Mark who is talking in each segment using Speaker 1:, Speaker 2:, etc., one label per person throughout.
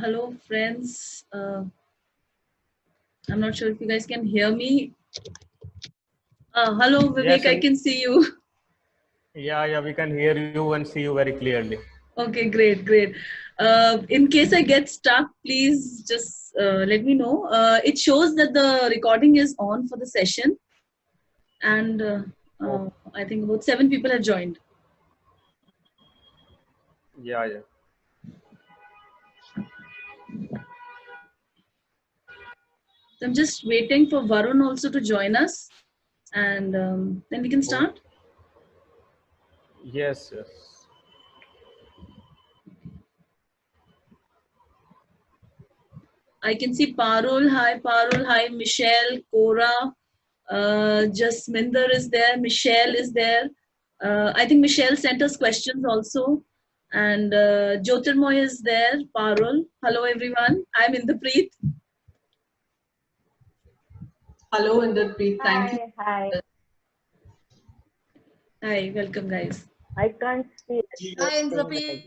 Speaker 1: Hello, friends. I'm not sure if you guys can hear me. Hello, Vivek.
Speaker 2: Yes,
Speaker 1: I can see you.
Speaker 2: yeah, we can hear you and see you very clearly.
Speaker 1: Okay, great, great. In case I get stuck, please just let me know. It shows that the recording is on for the session, and
Speaker 2: Oh,
Speaker 1: I think about 7 people have joined.
Speaker 2: yeah.
Speaker 1: So I'm just waiting for Varun also to join us, and then we can
Speaker 2: Oh,
Speaker 1: start.
Speaker 2: yes.
Speaker 1: I can see Parul. Hi, Parul. Hi, Michelle, Cora. Jasminder is there. Michelle is there. I think Michelle sent us questions also. And Jyotirmoy is there. Parul. Hello, everyone. I'm Inderpreet.
Speaker 3: Hello, Inderpreet. Thank you.
Speaker 4: Hi.
Speaker 1: Hi, welcome, guys.
Speaker 4: I can't see it.
Speaker 3: Hi, Inderpreet.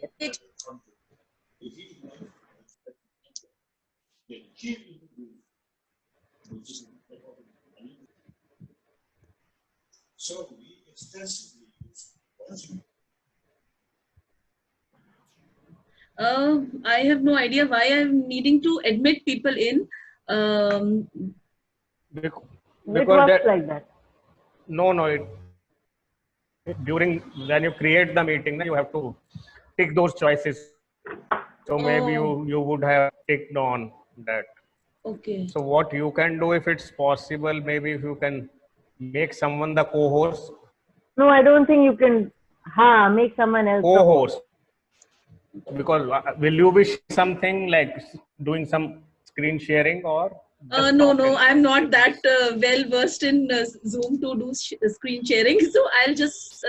Speaker 1: So we extensively use I have no idea why I'm needing to admit people in.
Speaker 2: Because
Speaker 4: It works
Speaker 2: that,
Speaker 4: like that.
Speaker 2: during when you create the meeting, you have to tick those choices. So maybe you would have ticked on that.
Speaker 1: Okay.
Speaker 2: So what you can do, if it's possible, maybe if you can make someone the co-host.
Speaker 4: No, I don't think you can make someone else the host.
Speaker 2: Because will you be something like doing some screen sharing or?
Speaker 1: No, I'm not that well versed in Zoom to do screen sharing. So I'll just,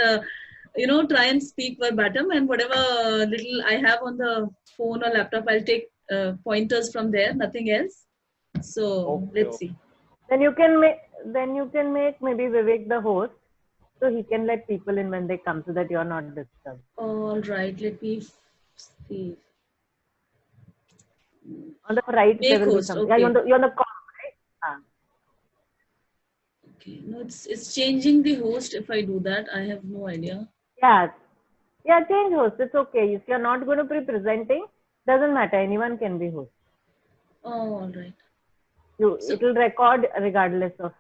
Speaker 1: try and speak verbatim, and whatever little I have on the phone or laptop, I'll take pointers from there, nothing else. So let's see.
Speaker 4: Then you can make maybe Vivek the host, so he can let people in when they come, so that you're not disturbed.
Speaker 1: All right, let me see.
Speaker 4: On the right, there will be something. Okay. You're on the call, right?
Speaker 1: Okay, no, it's changing the host. If I do that, I have no idea.
Speaker 4: Yeah, change host. It's okay. If you're not going to be presenting, doesn't matter. Anyone can be host.
Speaker 1: Oh, all right.
Speaker 4: It will record regardless of.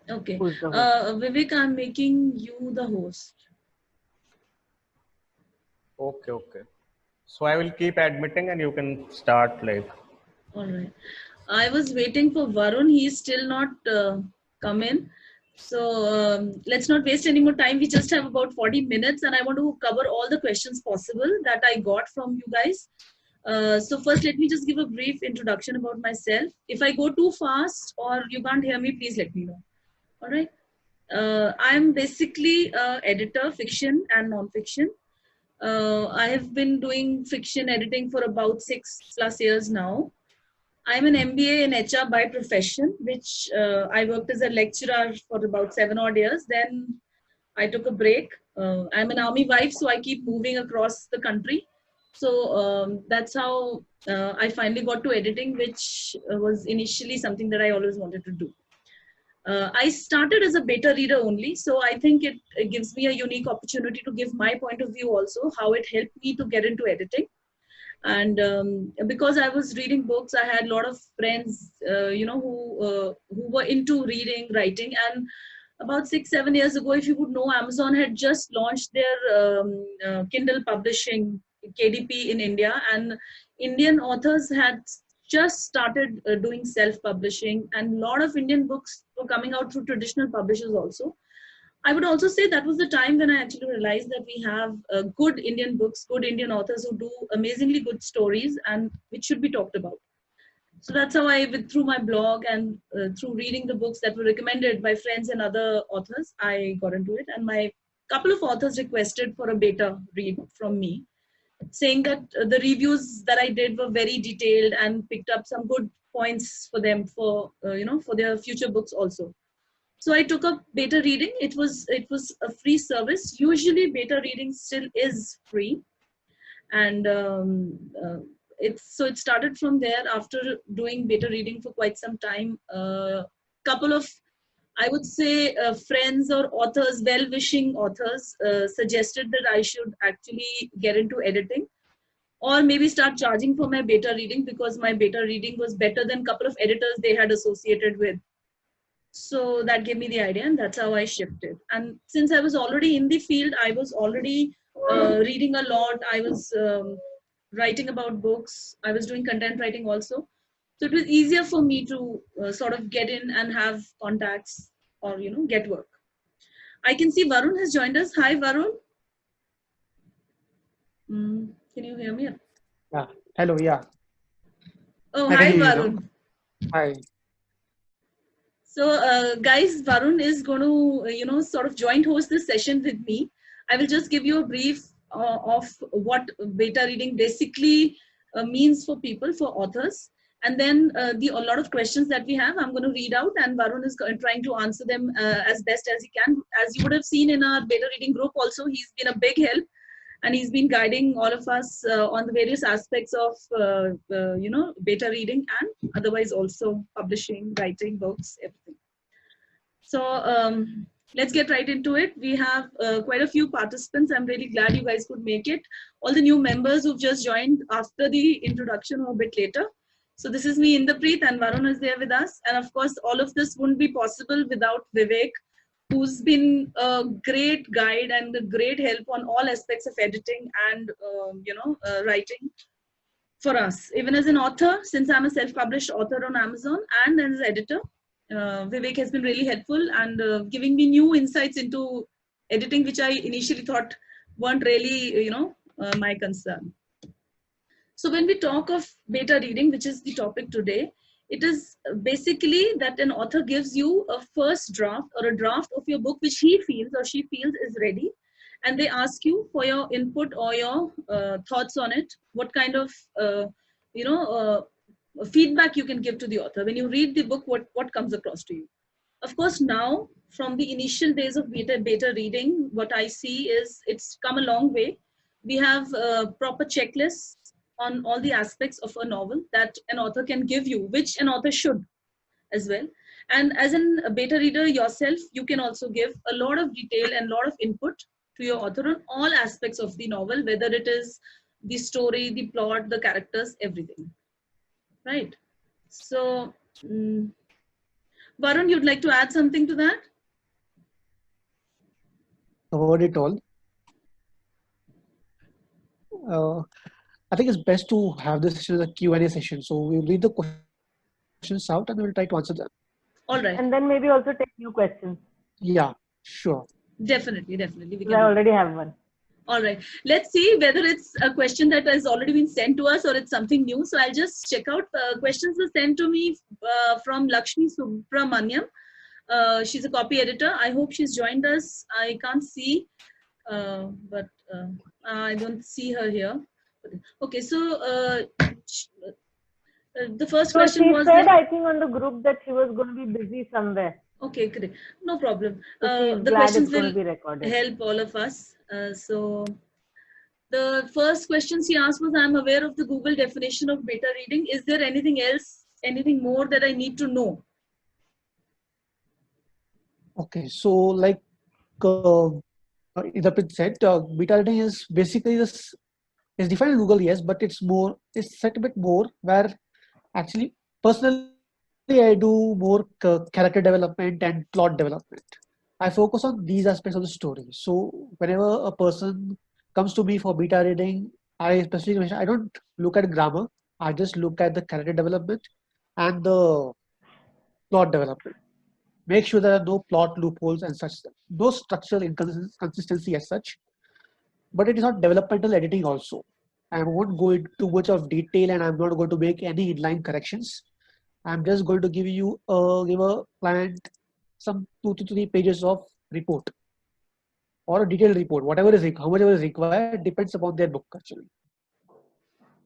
Speaker 1: Okay.
Speaker 4: Who's the host.
Speaker 1: Vivek, I'm making you the host.
Speaker 2: Okay. So I will keep admitting and you can start like.
Speaker 1: All right. I was waiting for Varun. He's still not come in. So let's not waste any more time. We just have about 40 minutes and I want to cover all the questions possible that I got from you guys. So first, let me just give a brief introduction about myself. If I go too fast or you can't hear me, please let me know. All right. I'm basically editor, fiction and non-fiction. I have been doing fiction editing for about 6+ years now. I'm an MBA in HR by profession, which I worked as a lecturer for about 7 odd years. Then I took a break. I'm an army wife, so I keep moving across the country. So that's how I finally got to editing, which was initially something that I always wanted to do. I started as a beta reader only, so I think it gives me a unique opportunity to give my point of view also, how it helped me to get into editing. And because I was reading books, I had a lot of friends, who were into reading, writing. And about 6-7 years ago, if you would know, Amazon had just launched their Kindle publishing, KDP, in India, and Indian authors had just started doing self-publishing, and a lot of Indian books were coming out through traditional publishers also. I would also say that was the time when I actually realized that we have good Indian books, good Indian authors who do amazingly good stories and which should be talked about. So that's how through my blog and through reading the books that were recommended by friends and other authors, I got into it. And my couple of authors requested for a beta read from me, saying that the reviews that I did were very detailed and picked up some good points for them for their future books also. So I took up beta reading. It was a free service. Usually beta reading still is free, and it started from there after doing beta reading for quite some time. Couple of, I would say, friends or authors, well-wishing authors, suggested that I should actually get into editing, or maybe start charging for my beta reading, because my beta reading was better than a couple of editors they had associated with. So that gave me the idea, and that's how I shifted. And since I was already in the field, I was already reading a lot. I was writing about books. I was doing content writing also. So it was easier for me to sort of get in and have contacts, or get work. I can see Varun has joined us. Hi, Varun. Can you hear me?
Speaker 5: Yeah. Hello. Yeah.
Speaker 1: Oh,
Speaker 5: I
Speaker 1: hi,
Speaker 5: can hear you now.
Speaker 1: Varun.
Speaker 5: Hi.
Speaker 1: So, guys, Varun is going to, sort of joint host this session with me. I will just give you a brief of what beta reading basically means for people, for authors. And then a lot of questions that we have, I'm going to read out, and Varun is trying to answer them as best as he can. As you would have seen in our beta reading group also, he's been a big help. And he's been guiding all of us on the various aspects of, beta reading, and otherwise also publishing, writing books, everything. So let's get right into it. We have quite a few participants. I'm really glad you guys could make it. All the new members who've just joined after the introduction or a bit later. So this is me, Inderpreet, and Varun is there with us. And of course, all of this wouldn't be possible without Vivek, who's been a great guide and a great help on all aspects of editing and writing for us. Even as an author, since I'm a self-published author on Amazon, and as an editor, Vivek has been really helpful and giving me new insights into editing, which I initially thought weren't really, my concern. So when we talk of beta reading, which is the topic today, it is basically that an author gives you a first draft or a draft of your book, which he feels or she feels is ready. And they ask you for your input or your thoughts on it, what kind of, feedback you can give to the author. When you read the book, what comes across to you? Of course, now, from the initial days of beta reading, what I see is it's come a long way. We have proper checklists on all the aspects of a novel that an author can give you, which an author should as well. And as a beta reader yourself, you can also give a lot of detail and a lot of input to your author on all aspects of the novel, whether it is the story, the plot, the characters, everything. Right? So, Varun, you'd like to add something to that?
Speaker 5: Covered it all. I think it's best to have this session as a Q&A session. So we'll read the questions out and we'll try to answer them.
Speaker 1: All right.
Speaker 4: And then maybe also take new questions.
Speaker 5: Yeah, sure.
Speaker 1: Definitely. We
Speaker 4: I already have one.
Speaker 1: All right. Let's see whether it's a question that has already been sent to us or it's something new. So I'll just check out. Questions were sent to me from Lakshmi Subramaniam. She's a copy editor. I hope she's joined us. I can't see, but I don't see her here. Okay, so the first question was.
Speaker 4: She said, I think, on the group that she was going to be busy somewhere.
Speaker 1: Okay, great. No problem.
Speaker 4: So
Speaker 1: The questions will
Speaker 4: be recorded.
Speaker 1: help all of us. So the first question she asked was, I'm aware of the Google definition of beta reading. Is there anything else, anything more that I need to know?
Speaker 5: Okay, so like Inderpreet said, beta reading is basically this is defined in Google, yes, but it's set a bit more where actually personally I do more character development and plot development. I focus on these aspects of the story. So whenever a person comes to me for beta reading, I don't look at grammar. I just look at the character development and the plot development. Make sure there are no plot loopholes and such. No structural inconsistency as such. But it is not developmental editing also. I won't go into too much of detail and I'm not going to make any inline corrections. I'm just going to give a client some 2 to 3 pages of report or a detailed report, how much is required depends upon their book actually.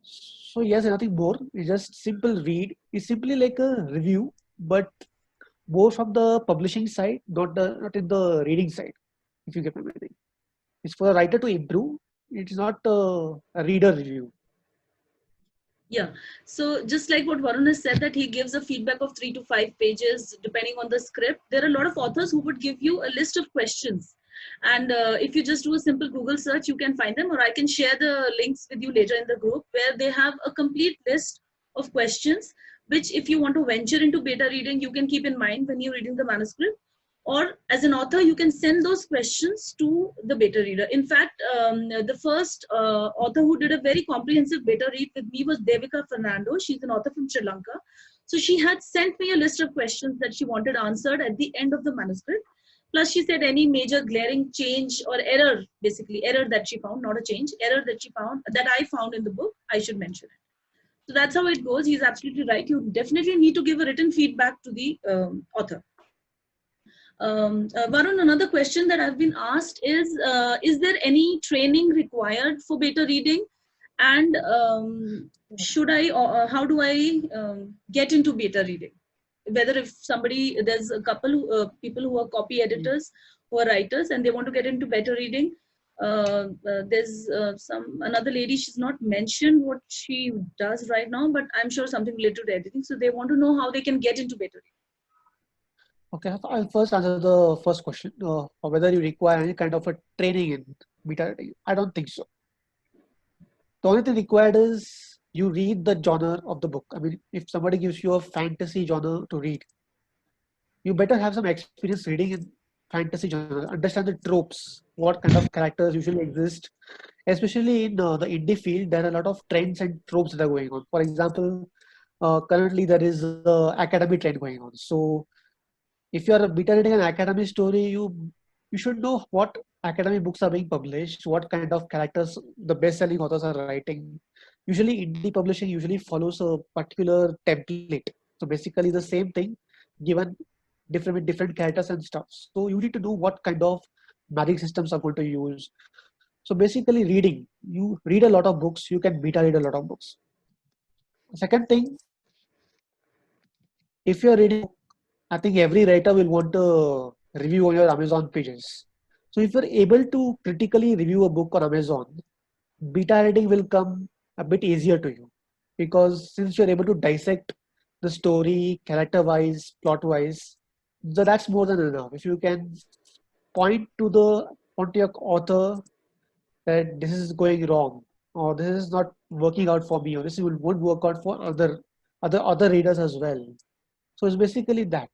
Speaker 5: So yes, nothing more. It's just simple read. It's simply like a review, but more from the publishing side, not in the reading side. If you get my meaning, it's for the writer to improve. It's not a reader review.
Speaker 1: Yeah. So just like what Varun has said, that he gives a feedback of 3 to 5 pages depending on the script. There are a lot of authors who would give you a list of questions. And if you just do a simple Google search, you can find them, or I can share the links with you later in the group where they have a complete list of questions, which if you want to venture into beta reading, you can keep in mind when you're reading the manuscript. Or as an author, you can send those questions to the beta reader. In fact, the first author who did a very comprehensive beta read with me was Devika Fernando. She's an author from Sri Lanka. So she had sent me a list of questions that she wanted answered at the end of the manuscript. Plus, she said any major glaring change or error, basically error that she found, not a change, error that she found, that I found in the book, I should mention it. So that's how it goes. He's absolutely right. You definitely need to give a written feedback to the author. Varun, another question that I've been asked is there any training required for beta reading? And how do I get into beta reading? Whether if somebody, there's a couple people who are copy editors, who are writers, and they want to get into beta reading. There's another lady, she's not mentioned what she does right now, but I'm sure something related to editing. So they want to know how they can get into beta reading.
Speaker 5: Okay, I'll first answer the first question, whether you require any kind of a training in beta reading. I don't think so. The only thing required is you read the genre of the book. I mean, if somebody gives you a fantasy genre to read, you better have some experience reading in fantasy genre, understand the tropes, what kind of characters usually exist. Especially in the indie field, there are a lot of trends and tropes that are going on. For example, currently there is the academy trend going on. So if you are beta reading an academy story, you should know what academy books are being published, what kind of characters the best-selling authors are writing. Usually, indie publishing usually follows a particular template. So basically, the same thing given different characters and stuff. So you need to know what kind of magic systems are going to use. So basically, reading. You read a lot of books. You can beta read a lot of books. Second thing, if you're reading, I think every writer will want a review on your Amazon pages. So if you're able to critically review a book on Amazon, beta reading will come a bit easier to you, because since you're able to dissect the story character wise, plot wise, that's more than enough. If you can point to your author that this is going wrong, or this is not working out for me, or this won't work out for other readers as well. So it's basically that.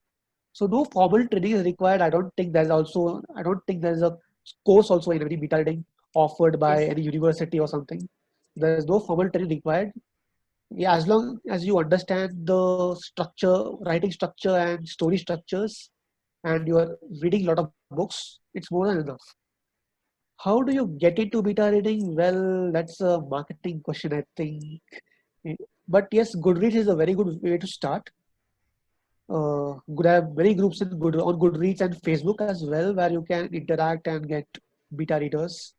Speaker 5: So no formal training is required. I don't think there's a course also in any beta reading offered by any university or something. There is no formal training required. Yeah, as long as you understand the structure, writing structure and story structures, and you are reading a lot of books, it's more than enough. How do you get into beta reading? Well, that's a marketing question, I think. But yes, Goodreads is a very good way to start. Good have many groups on Goodreads and Facebook as well, where you can interact and get beta readers.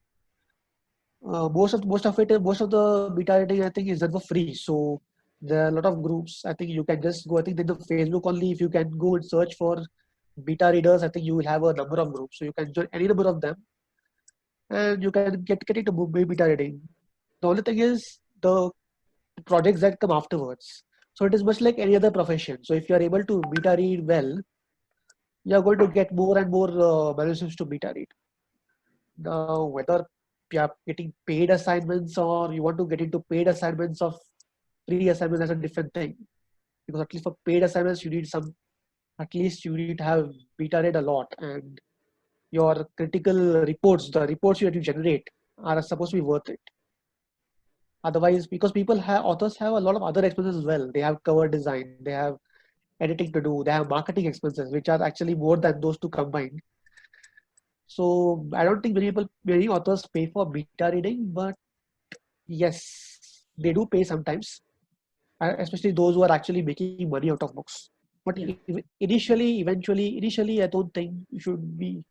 Speaker 5: Most of the beta reading, I think, is done for free. So there are a lot of groups. I think you can just go. I think in the Facebook only, if you can go and search for beta readers, I think you will have a number of groups. So you can join any number of them, and you can get into beta reading. The only thing is the projects that come afterwards. So it is much like any other profession. So if you are able to beta read well, you are going to get more and more manuscripts to beta read. Now, whether you are getting paid assignments or you want to get into paid assignments of free assignments, that's a different thing. Because at least for paid assignments, you need to have beta read a lot, and your critical reports, the reports you have to generate, are supposed to be worth it. Otherwise, because authors have a lot of other expenses as well. They have cover design, they have editing to do, they have marketing expenses, which are actually more than those two combined. So I don't think many authors pay for beta reading, but yes, they do pay sometimes, especially those who are actually making money out of books. But initially, I don't think you should be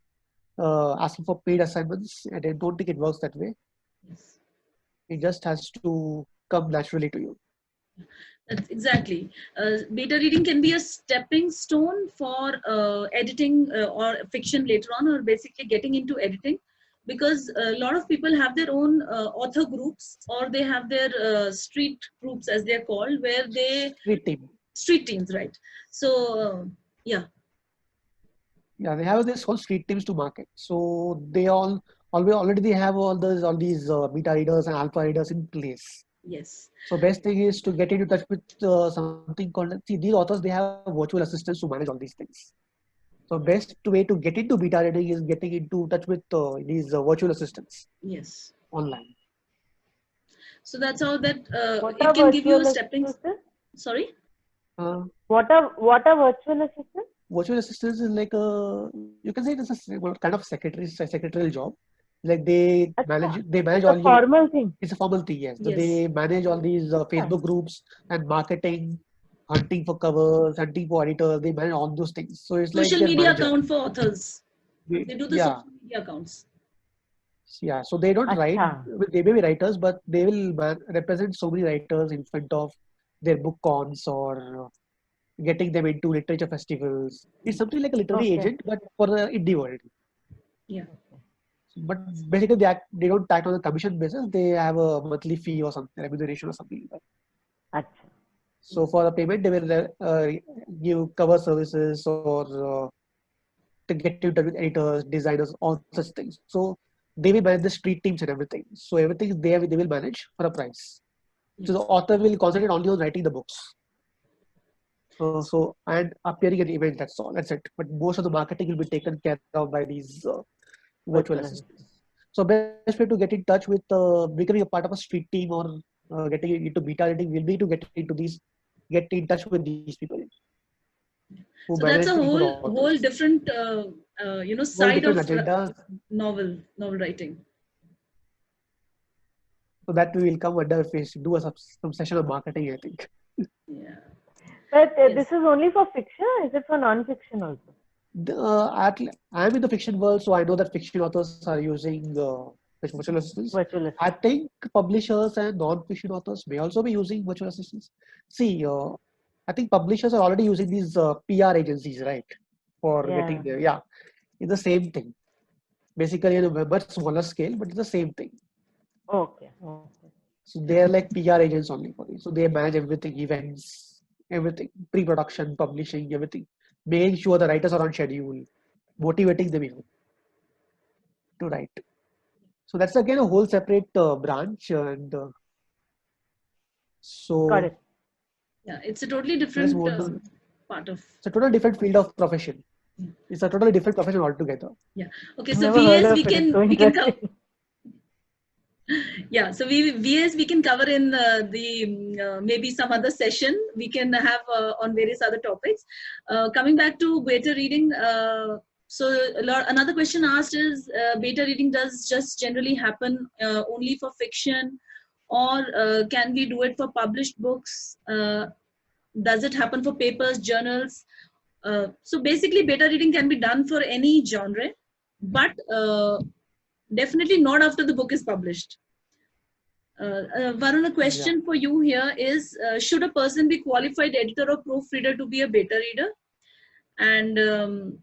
Speaker 5: asking for paid assignments, and I don't think it works that way.
Speaker 1: Yes.
Speaker 5: It just has to come naturally to you.
Speaker 1: That's exactly. Beta reading can be a stepping stone for editing or fiction later on, or basically getting into editing. because a lot of people have their own author groups, or they have their street groups, as they're called, where they
Speaker 5: Street team.
Speaker 1: street teams, right? So yeah.
Speaker 5: Yeah, they have this whole street teams to market. So they already they have all these beta readers and alpha readers in place.
Speaker 1: Yes.
Speaker 5: So best thing is to get into touch with something called, see, these authors, they have virtual assistants to manage all these things. So best way to get into beta reading is getting into touch with these virtual assistants
Speaker 1: Yes.
Speaker 5: online.
Speaker 1: So that's how that
Speaker 4: What
Speaker 1: it
Speaker 4: are
Speaker 1: can give you a
Speaker 4: virtual
Speaker 1: stepping.
Speaker 4: assistants?
Speaker 1: Sorry.
Speaker 4: What are virtual assistants?
Speaker 5: Virtual assistants is like you can say it's a kind of secretarial job. Like they manage
Speaker 4: It's
Speaker 5: all
Speaker 4: a
Speaker 5: your,
Speaker 4: formal thing.
Speaker 5: it's a formal thing, yes. So
Speaker 1: Yes.
Speaker 5: they manage all these Facebook groups and marketing, hunting for covers, hunting for editors. They manage all those things. So it's like
Speaker 1: Social
Speaker 5: their
Speaker 1: media
Speaker 5: manager.
Speaker 1: account for authors. They do the
Speaker 5: Yeah,
Speaker 1: social media accounts.
Speaker 5: yeah. So they don't write.
Speaker 4: Acha.
Speaker 5: They may be writers, but they will represent so many writers in front of their book cons or getting them into literature festivals. It's something like a literary
Speaker 4: Okay.
Speaker 5: agent, but for the indie world.
Speaker 1: Yeah.
Speaker 5: But basically, they don't act on a commission basis. They have a monthly fee or something, remuneration or something like that.
Speaker 4: Acha.
Speaker 5: So for the payment, they will give cover services or to get you in touch with editors, designers, all such things. So they will manage the street teams and everything. So everything they will manage for a price. So the author will concentrate only on writing the books. So and appearing at events, that's all. That's it. But most of the marketing will be taken care of by these virtual assistants. So best way to get in touch with becoming a part of a street team or getting into beta reading will be to get in touch with these people. Who
Speaker 1: So that's a
Speaker 5: manage the
Speaker 1: whole different side
Speaker 5: different
Speaker 1: of
Speaker 5: agenda.
Speaker 1: novel writing.
Speaker 5: So that we will come under if we should do some session of marketing, I think.
Speaker 1: Yeah.
Speaker 4: But
Speaker 1: Yes.
Speaker 4: this is only for fiction, or is it for non-fiction also?
Speaker 5: I'm in the fiction world, so I know that fiction authors are using virtual assistants.
Speaker 4: Virtual
Speaker 5: I
Speaker 4: assistants.
Speaker 5: think publishers and non-fiction authors may also be using virtual assistants. See, I think publishers are already using these PR agencies, right? For getting there. Yeah, it's the same thing. Basically, on a much smaller scale, but it's the same thing.
Speaker 4: Okay.
Speaker 5: So they're like PR agents only for this. So they manage everything, events, everything, pre-production, publishing, everything. Making sure the writers are on schedule, motivating them even to write. So that's again a whole separate branch, and so
Speaker 4: Got it.
Speaker 1: Yeah, it's a totally
Speaker 5: let's
Speaker 1: different
Speaker 5: move on.
Speaker 1: part of.
Speaker 5: It's a totally different field of profession. It's a totally different profession altogether.
Speaker 1: Okay, so
Speaker 4: Never heard
Speaker 1: VAs
Speaker 4: of
Speaker 1: we
Speaker 4: it. It's
Speaker 1: can
Speaker 4: so
Speaker 1: we can
Speaker 4: interesting.
Speaker 1: cover. Yeah, so VAs we can cover in the maybe some other session we can have on various other topics. Coming back to beta reading, so another question asked is beta reading does just generally happen only for fiction, or can we do it for published books? Does it happen for papers, journals? So basically, beta reading can be done for any genre, but definitely not after the book is published. Varun, a question for you here is, should a person be qualified editor or proofreader to be a beta reader? And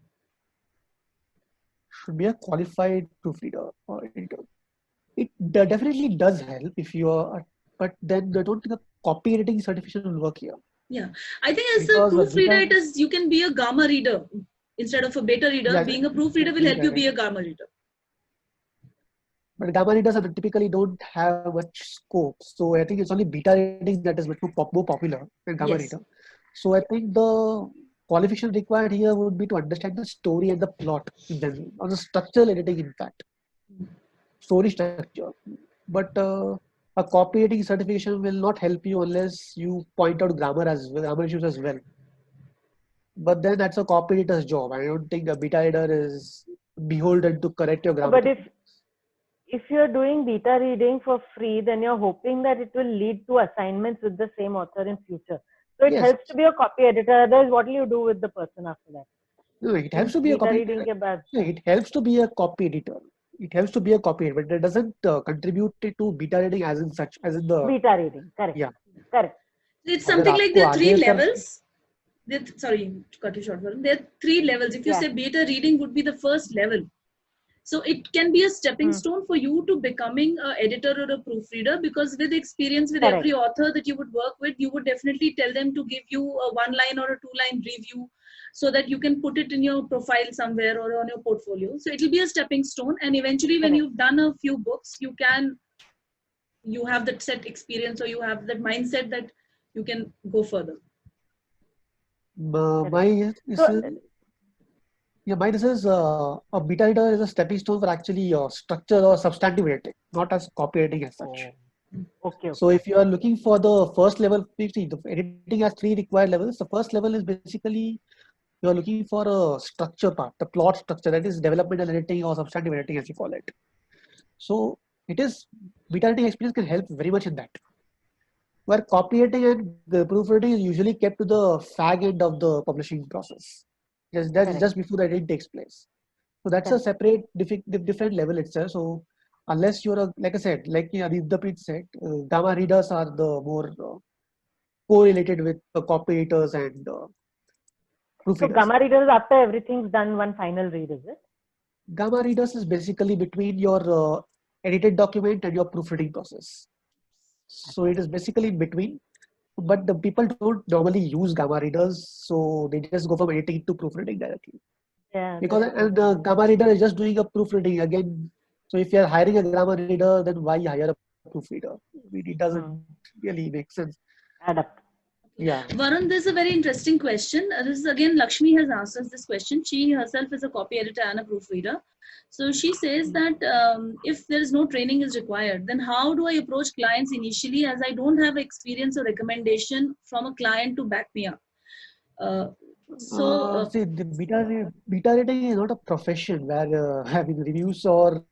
Speaker 5: should be a qualified proofreader or editor. It definitely does help if you are, but then I don't think a copy editing certification will work here.
Speaker 1: Yeah, I think as
Speaker 5: Because
Speaker 1: a proofreader,
Speaker 5: beta-
Speaker 1: it is you can be a gamma reader instead of a beta reader.
Speaker 5: Yeah,
Speaker 1: being a proofreader will help you be a gamma reader.
Speaker 5: But gamma readers typically don't have much scope. So I think it's only beta reading that is much more popular than gamma
Speaker 1: Yes.
Speaker 5: reader. So I think the qualification required here would be to understand the story and the plot in general, or the structural editing, in fact. Story structure. But a copy editing certification will not help you unless you point out grammar issues as well. But then that's a copy editor's job. I don't think a beta reader is beholden to correct your grammar.
Speaker 4: But if you're doing beta reading for free, then you're hoping that it will lead to assignments with the same author in future. So it
Speaker 5: Yes.
Speaker 4: helps to be a copy editor. Otherwise, what will you do with the person after that?
Speaker 5: No, it helps to be a
Speaker 4: Beta
Speaker 5: copy
Speaker 4: reading
Speaker 5: editor.
Speaker 4: के बाद.
Speaker 5: No, it helps to be a copy editor. It helps to be a copy editor, but it doesn't contribute to beta reading as in such, as in the.
Speaker 4: Beta reading, correct.
Speaker 5: Yeah.
Speaker 4: Correct.
Speaker 1: It's
Speaker 5: अगर
Speaker 1: something like
Speaker 5: आपको
Speaker 1: there are three
Speaker 5: आगे कर-
Speaker 1: levels. Sorry to cut you short, Varun. There are three levels. If you
Speaker 4: Yeah.
Speaker 1: say beta reading would be the first level, So it can be a stepping
Speaker 4: Hmm.
Speaker 1: stone for you to becoming an editor or a proofreader, because with experience with
Speaker 4: Correct.
Speaker 1: every author that you would work with, you would definitely tell them to give you a 1 line or a 2 line review so that you can put it in your profile somewhere or on your portfolio. So it will be a stepping stone, and eventually when
Speaker 4: Correct.
Speaker 1: you've done a few books, you have that set experience, or you have that mindset that you can go further.
Speaker 5: My this
Speaker 4: So,
Speaker 5: is yeah, my this is a beta reader is a stepping stone for actually structure or substantive editing, not as copy editing as such.
Speaker 4: okay,
Speaker 5: So if you are looking for the first level, see, the editing has 3 required levels. The first level is basically you are looking for a structure part, the plot structure, that is developmental editing or substantive editing as you call it. So it is beta editing experience can help very much in that. Where copy editing and the proofreading is usually kept to the fag end of the publishing process. That's
Speaker 4: Correct.
Speaker 5: just before the editing takes place. So that's a
Speaker 4: Correct.
Speaker 5: separate, different level itself. So unless you're a, like I said, like Aditya said, gamma readers are the more correlated with the copy editors and
Speaker 4: So
Speaker 5: proofreaders.
Speaker 4: gamma reader is after everything's done, one final read, is it?
Speaker 5: Gamma readers is basically between your edited document and your proofreading process. So it is basically in between. But the people don't normally use gamma readers, so they just go from editing to proofreading directly.
Speaker 4: Yeah,
Speaker 5: Because
Speaker 4: that's true.
Speaker 5: and gamma reader is just doing a proofreading again. So if you are hiring a gamma reader, then why hire a proofreader? I mean, it doesn't really make sense.
Speaker 4: Add up.
Speaker 5: Yeah.
Speaker 1: Varun, this is a very interesting question. This is again, Lakshmi has asked us this question. She herself is a copy editor and a proofreader. So she says that if there is no training is required, then how do I approach clients initially, as I don't have experience or recommendation from a client to back me up?
Speaker 5: See, the beta reading is not a profession where having reviews or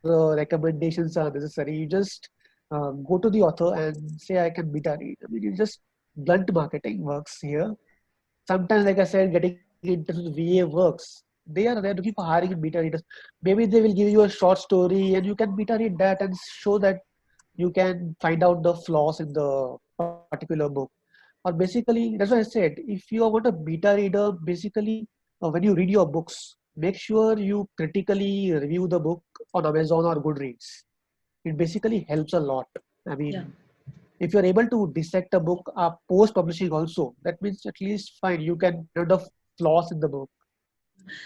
Speaker 5: recommendations are necessary. You just go to the author and say, I can beta read. I mean, you just blunt marketing works here. Sometimes, like I said, getting into the VA works. They're looking for hiring in beta readers. Maybe they will give you a short story and you can beta read that and show that you can find out the flaws in the particular book. Or basically, that's why I said, if you want a beta reader, basically, when you read your books, make sure you critically review the book on Amazon or Goodreads. It basically helps a lot. I mean,
Speaker 1: Yeah.
Speaker 5: if you're able to dissect a book post publishing also, that means at least fine, you can find the flaws in the book.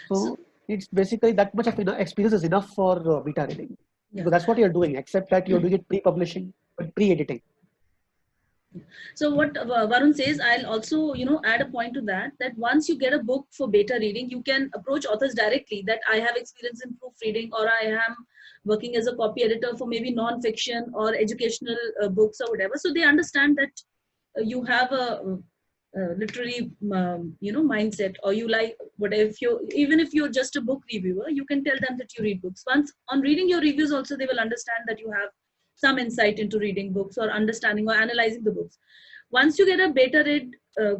Speaker 5: So it's basically that much of experience is enough for beta reading.
Speaker 1: Yeah.
Speaker 5: Because that's what you're doing, except that you're doing it pre-publishing, but pre-editing.
Speaker 1: So what Varun says, I'll also, add a point to that, that once you get a book for beta reading, you can approach authors directly that I have experience in proofreading, or I am working as a copy editor for maybe non-fiction or educational books or whatever. So they understand that you have a literary, mindset, or you like whatever. Even if you're just a book reviewer, you can tell them that you read books. Once on reading your reviews also, they will understand that you have some insight into reading books or understanding or analyzing the books. Once you get a beta read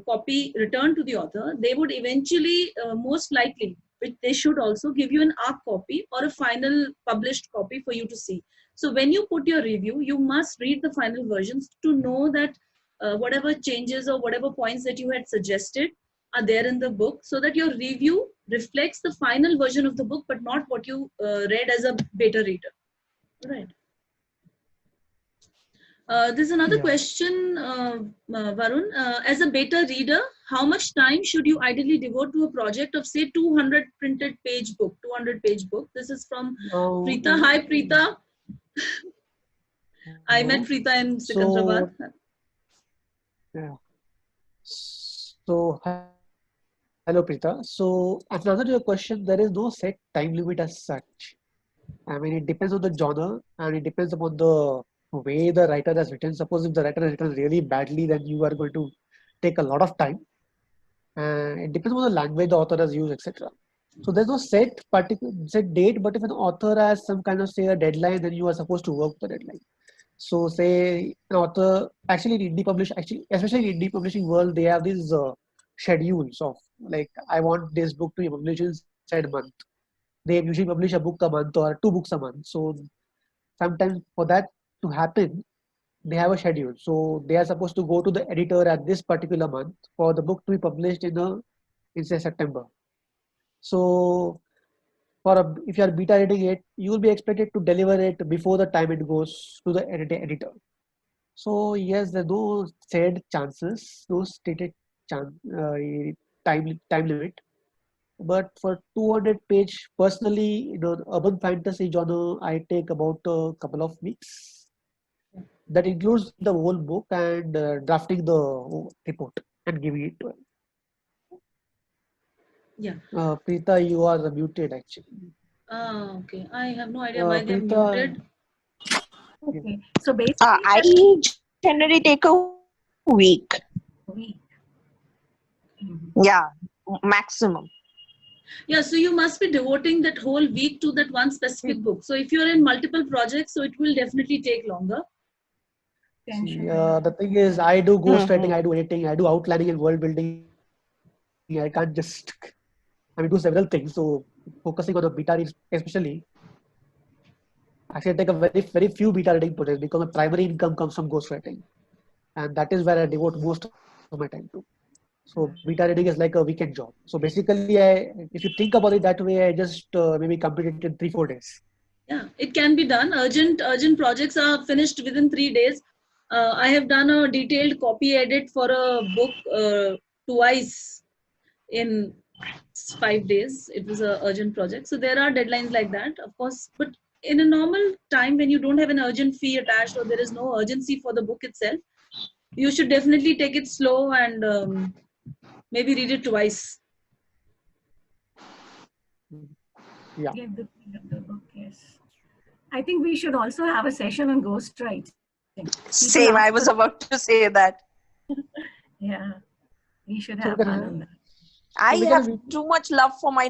Speaker 1: copy returned to the author, they would eventually, most likely, which they should also give you an ARC copy or a final published copy for you to see. So when you put your review, you must read the final versions to know that whatever changes or whatever points that you had suggested are there in the book, so that your review reflects the final version of the book, but not what you read as a beta reader. Right. There's another question, Varun. As a beta reader, how much time should you ideally devote to a project of, say, 200 printed page book, 200-page book? This is from Preeta. Hi, Preeta. I met Preeta in Secunderabad.
Speaker 5: Yeah. So, hello, Preeta. So, as an answer to your question, there is no set time limit as such. I mean, it depends on the genre and it depends upon the way the writer has written. Suppose if the writer has written really badly, then you are going to take a lot of time. It depends on the language the author has used, etc. So there's no set date, but if an author has some kind of say a deadline, then you are supposed to work the deadline. So say an author actually in especially in indie publishing world, they have these schedules of like I want this book to be published inside a month. They usually publish a book a month or 2 books a month. So sometimes for that to happen, they have a schedule. So they are supposed to go to the editor at this particular month for the book to be published in say September. So if you are beta reading it, you will be expected to deliver it before the time it goes to the editor. So yes, there are no said chances, no stated time limit. But for 200 page, personally, urban fantasy genre, I take about a couple of weeks. That includes the whole book and drafting the report and giving it to him.
Speaker 1: Yeah.
Speaker 5: Preeta, you are muted actually.
Speaker 1: Okay. I have no idea why they're
Speaker 5: Preeta,
Speaker 1: muted.
Speaker 6: Okay. So basically,
Speaker 7: I generally take a week.
Speaker 6: we-
Speaker 7: Yeah, maximum.
Speaker 1: Yeah, so you must be devoting that whole week to that one specific book. So if you're in multiple projects, so it will definitely take longer.
Speaker 5: the thing is, I do ghostwriting,
Speaker 7: Mhm.
Speaker 5: I do editing, I do outlining and world building. I can't just, do several things. So focusing on the beta reads especially, actually I take a very few beta reading projects because my primary income comes from ghostwriting, and that is where I devote most of my time to. So beta reading is like a weekend job. So basically, if you think about it that way, I just maybe complete it in 3-4 days.
Speaker 1: Yeah, it can be done. Urgent projects are finished within 3 days. I have done a detailed copy edit for a book twice in 5 days. It was a urgent project. So there are deadlines like that, of course. But in a normal time when you don't have an urgent fee attached or there is no urgency for the book itself, you should definitely take it slow and maybe read it twice.
Speaker 5: Yeah.
Speaker 6: get the feel of the book, yes. I think we should also have a session on ghostwriting.
Speaker 7: Same, I was about to say that.
Speaker 6: Yeah, we should
Speaker 5: So
Speaker 6: have
Speaker 5: we can
Speaker 6: fun
Speaker 5: have-
Speaker 6: on that.
Speaker 7: I
Speaker 5: we
Speaker 7: have
Speaker 5: can-
Speaker 7: too much love for my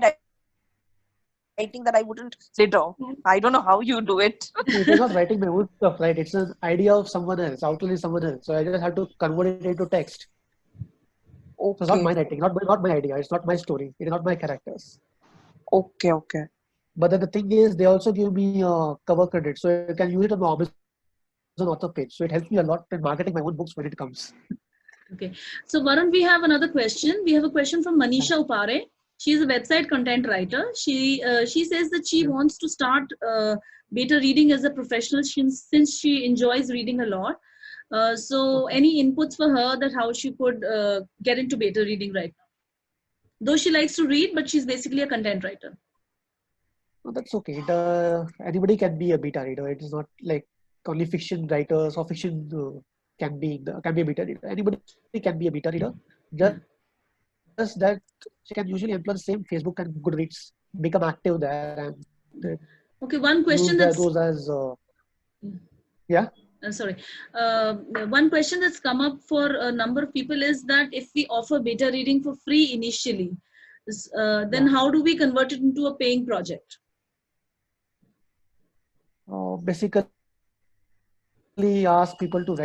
Speaker 7: writing that I wouldn't sit on. I don't know how you do it.
Speaker 5: It is not writing my own stuff, right? It's an idea of someone else, outline is someone else. So I just have to convert it into text. So it's not my
Speaker 7: Okay,
Speaker 5: writing, not my idea. It's not my story. It is not my characters.
Speaker 7: okay.
Speaker 5: But then the thing is, they also give me cover credit, so you can use it on the Amazon author page. So it helps me a lot in marketing my own books when it comes.
Speaker 1: Okay. So Varun, we have another question. We have a question from Manisha Upare. She is a website content writer. She says that she wants to start beta reading as a professional since she enjoys reading a lot. So any inputs for her that how she could get into beta reading right now? Though she likes to read, but she's basically a content writer.
Speaker 5: No, that's okay. Anybody can be a beta reader. It is not like only fiction writers or fiction can be a beta reader. Anybody can be a beta reader. Just that she can usually employ the same Facebook and Goodreads, become active there, and
Speaker 1: Okay, one
Speaker 5: use
Speaker 1: question that's
Speaker 5: those as
Speaker 1: sorry. One question that's come up for a number of people is that if we offer beta reading for free initially, then how do we convert it into a paying project?
Speaker 5: basically ask people to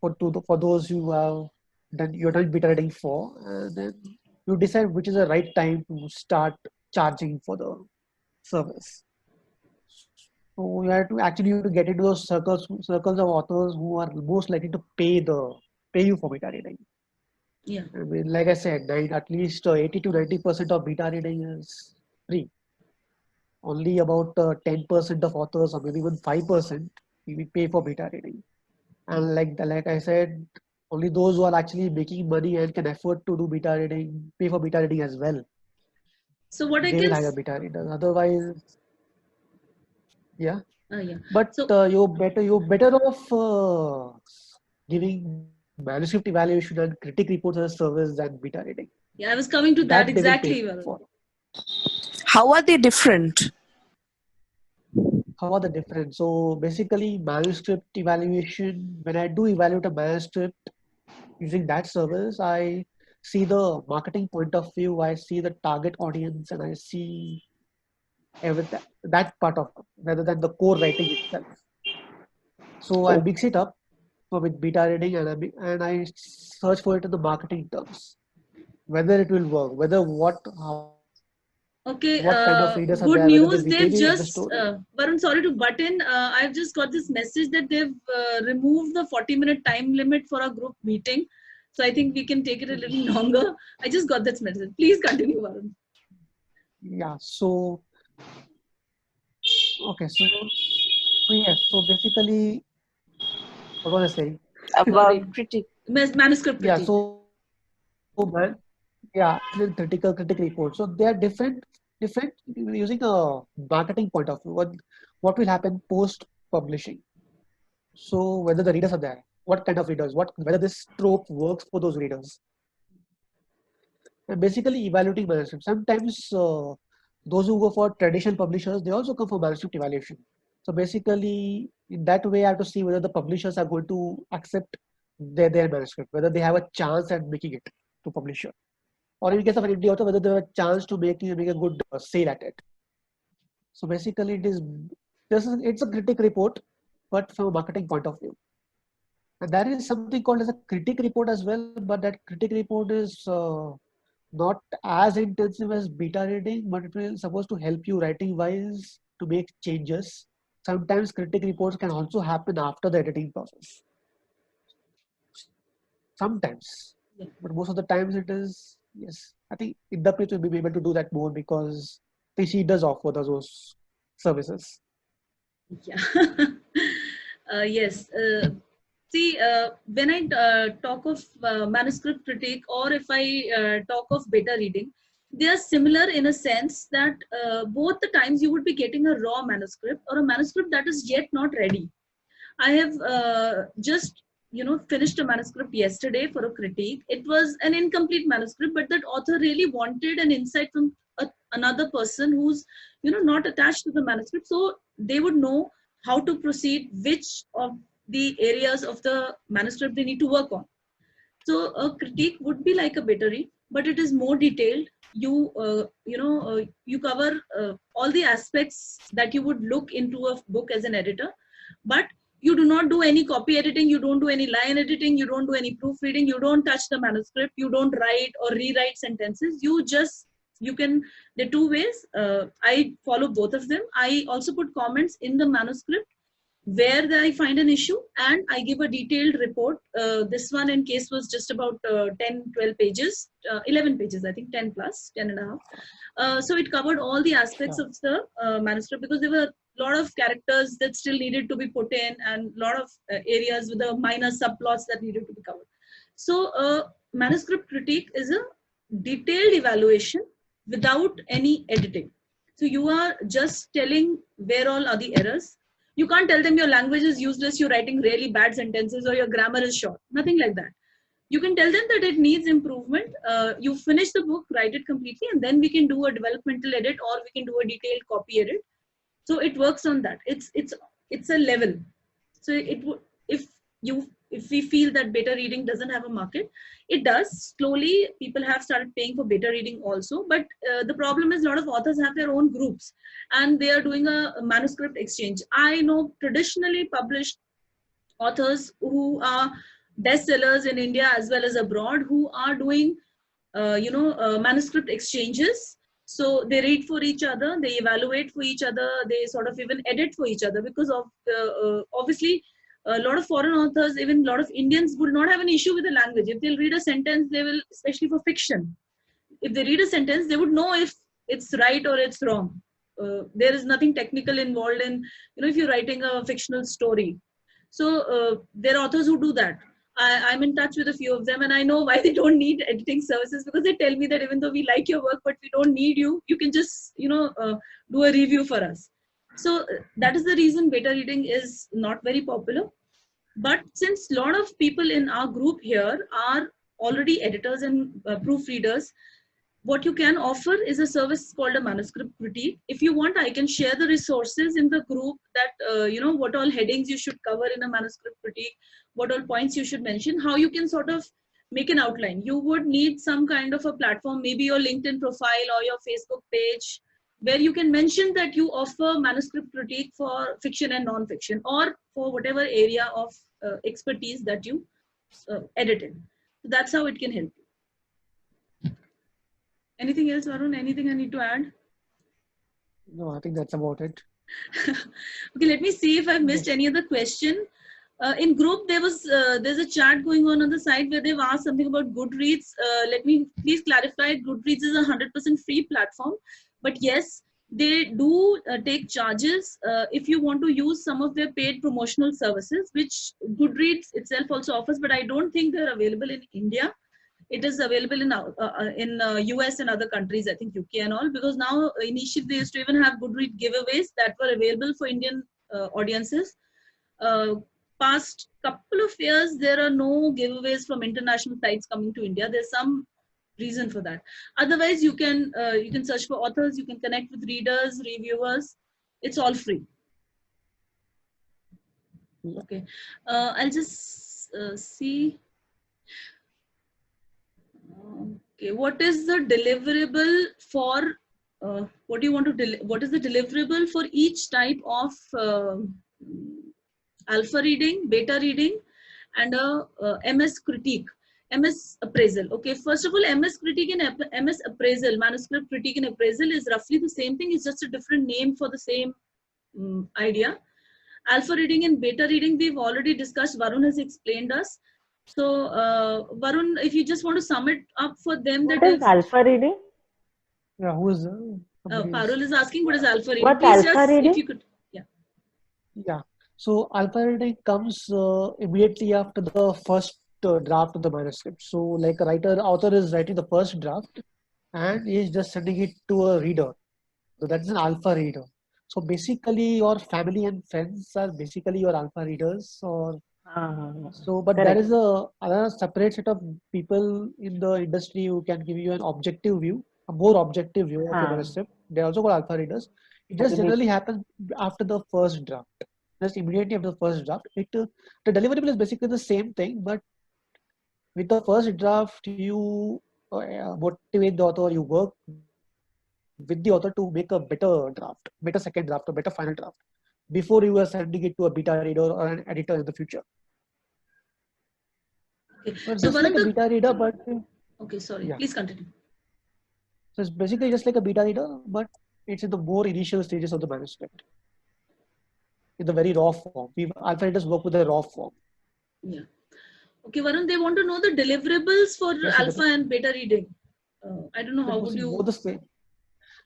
Speaker 5: for those who have you're done beta reading for, and then you decide which is the right time to start charging for the service. So you have to get into those circles of authors who are most likely to pay you for beta reading.
Speaker 1: Yeah.
Speaker 5: I mean, like I said, at least 80 to 90% of beta reading is free. Only about 10% of authors, or maybe even 5%, we pay for beta reading. And like I said, only those who are actually making money and can afford to do beta reading pay for beta reading as well.
Speaker 1: So what I
Speaker 5: They
Speaker 1: can
Speaker 5: will hire beta readers. Otherwise, yeah.
Speaker 1: yeah.
Speaker 5: But
Speaker 1: So
Speaker 5: you're better off giving manuscript evaluation and critic reports as a service than beta reading.
Speaker 1: yeah, I was coming to that
Speaker 5: They will pay
Speaker 1: exactly. Varun.
Speaker 5: for.
Speaker 7: How are they different?
Speaker 5: How are the different? So basically, manuscript evaluation. When I do evaluate a manuscript using that service, I see the marketing point of view. I see the target audience, and I see everything that part of it, rather than the core writing itself. So I mix it up with beta reading, and I search for it in the marketing terms, whether it will work,
Speaker 1: Okay,
Speaker 5: what kind of readers are
Speaker 1: good
Speaker 5: there, whether
Speaker 1: news.
Speaker 5: they
Speaker 1: They've
Speaker 5: behave in the
Speaker 1: just,
Speaker 5: story.
Speaker 1: Varun, sorry to butt in. I've just got this message that they've removed the 40-minute time limit for our group meeting. So I think we can take it a little longer. I just got that message. Please continue, Varun.
Speaker 5: Yeah. So Okay, so yes, so basically, what was I saying?
Speaker 7: About critique.
Speaker 1: Manuscript
Speaker 5: Yeah,
Speaker 1: critique.
Speaker 5: but yeah, critical critic report. So they are different using a marketing point of view. What will happen post publishing? So whether the readers are there, what kind of readers, whether this trope works for those readers. And basically evaluating manuscript. Sometimes those who go for traditional publishers, they also come for manuscript evaluation. So basically, in that way, I have to see whether the publishers are going to accept their manuscript, whether they have a chance at making it to publisher, or in case of an indie author, whether they have a chance to make a good sale at it. So basically, it's a critic report, but from a marketing point of view. And there is something called as a critic report as well, but that critic report is not as intensive as beta reading, but it will supposed to help you writing wise to make changes. Sometimes critic reports can also happen after the editing process. Sometimes,
Speaker 1: Yeah.
Speaker 5: but most of the times it is, yes. I think Inderpreet will be able to do that more because I think she does offer those services.
Speaker 1: Yeah. Yes. See, when I talk of manuscript critique, or if I talk of beta reading, they are similar in a sense that both the times you would be getting a raw manuscript or a manuscript that is yet not ready. I have just finished a manuscript yesterday for a critique. It was an incomplete manuscript, but that author really wanted an insight from another person who's not attached to the manuscript, so they would know how to proceed, which of the areas of the manuscript they need to work on. So a critique would be like a beta read, but it is more detailed. You cover all the aspects that you would look into a book as an editor, but you do not do any copy editing, you don't do any line editing, you don't do any proofreading, you don't touch the manuscript, you don't write or rewrite sentences. You can, there are two ways. I follow both of them. I also put comments in the manuscript where I find an issue, and I give a detailed report. This one in case was just about 10, 12 pages, 11 pages, I think 10 plus, 10 and a half. So it covered all the aspects of the manuscript, because there were a lot of characters that still needed to be put in, and a lot of areas with the minor subplots that needed to be covered. So manuscript critique is a detailed evaluation without any editing. So you are just telling where all are the errors. You can't tell them your language is useless, you're writing really bad sentences, or your grammar is short. Nothing like that. You can tell them that it needs improvement. You finish the book, write it completely, and then we can do a developmental edit, or we can do a detailed copy edit. So it works on that. It's a level. So if we feel that beta reading doesn't have a market, it does. Slowly, people have started paying for beta reading also. But the problem is a lot of authors have their own groups, and they are doing a manuscript exchange. I know traditionally published authors who are bestsellers in India as well as abroad, who are doing manuscript exchanges. So they read for each other, they evaluate for each other, they sort of even edit for each other, because of obviously a lot of foreign authors, even a lot of Indians, would not have an issue with the language. If they'll read a sentence, they will, especially for fiction, if they read a sentence, they would know if it's right or it's wrong. There is nothing technical involved in, if you're writing a fictional story. So there are authors who do that. I'm in touch with a few of them, and I know why they don't need editing services, because they tell me that even though we like your work, but we don't need you, you can just, do a review for us. So that is the reason beta reading is not very popular. But since a lot of people in our group here are already editors and proofreaders, what you can offer is a service called a manuscript critique. If you want, I can share the resources in the group that, what all headings you should cover in a manuscript critique, what all points you should mention, how you can sort of make an outline. You would need some kind of a platform, maybe your LinkedIn profile or your Facebook page, where you can mention that you offer manuscript critique for fiction and non-fiction, or for whatever area of expertise that you edit in. So that's how it can help you. Anything else, Varun? Anything I need to add?
Speaker 5: No, I think that's about it.
Speaker 1: Okay, let me see if I've missed any other question. In group, there's a chat going on the side where they've asked something about Goodreads. Let me please clarify, Goodreads is a 100% free platform. But yes, they do take charges if you want to use some of their paid promotional services, which Goodreads itself also offers, but I don't think they're available in India. It is available in US and other countries, I think UK and all, because now initially they used to even have Goodreads giveaways that were available for Indian audiences. Past couple of years, there are no giveaways from international sites coming to India. There's some reason for that. Otherwise, you can search for authors, you can connect with readers, reviewers. It's all free. Okay, I'll just see. Okay, what is the deliverable for? What do you want to? What is the deliverable for each type of alpha reading, beta reading, and a MS critique? MS appraisal. Okay, first of all, MS critique and MS appraisal, manuscript critique and appraisal is roughly the same thing. It's just a different name for the same idea. Alpha reading and beta reading, we've already discussed. Varun has explained us. So, Varun, if you just want to sum it up for them, that
Speaker 4: What is alpha reading?
Speaker 5: Yeah, who is?
Speaker 1: Parul is asking what is alpha reading.
Speaker 4: What
Speaker 1: Please
Speaker 4: alpha
Speaker 1: just,
Speaker 4: reading?
Speaker 1: if you could, yeah.
Speaker 5: Yeah. So alpha reading comes immediately after the first draft of the manuscript. So like a author is writing the first draft and he is just sending it to a reader. So that's an alpha reader. So basically your family and friends are basically your alpha readers, or so, but there is another separate set of people in the industry who can give you an objective view, a more objective view of your manuscript. They are also called alpha readers. It just generally happens after the first draft. Just immediately after the first draft. The deliverable is basically the same thing, but with the first draft, you motivate the author, you work with the author to make a better draft, better second draft, or better final draft before you are sending it to a beta reader or an editor in the future.
Speaker 1: Okay.
Speaker 5: So it's
Speaker 1: So
Speaker 5: just like a beta reader, but
Speaker 1: okay, sorry.
Speaker 5: Yeah.
Speaker 1: Please continue.
Speaker 5: So it's basically just like a beta reader, but it's in the more initial stages of the manuscript, in the very raw form. Alpha readers work with the raw form.
Speaker 1: Yeah. Okay, Varun, they want to know the deliverables for
Speaker 5: Yes,
Speaker 1: alpha and beta reading. I don't know how would you.
Speaker 5: Both the same.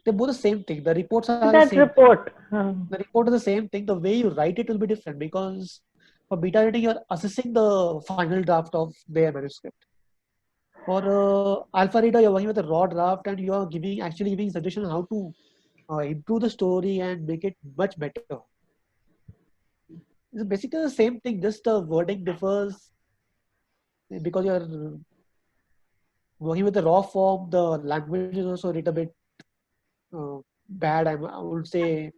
Speaker 5: They're both the same thing. The reports are the
Speaker 4: That
Speaker 5: same.
Speaker 4: report.
Speaker 5: The report is the same thing. The way you write it will be different because for beta reading, you're assessing the final draft of their manuscript. For alpha reader, you're working with a raw draft and you're actually giving suggestions how to improve the story and make it much better. It's basically the same thing, just the wording differs because you're working with the raw form. The language is also a little bit bad, I would say.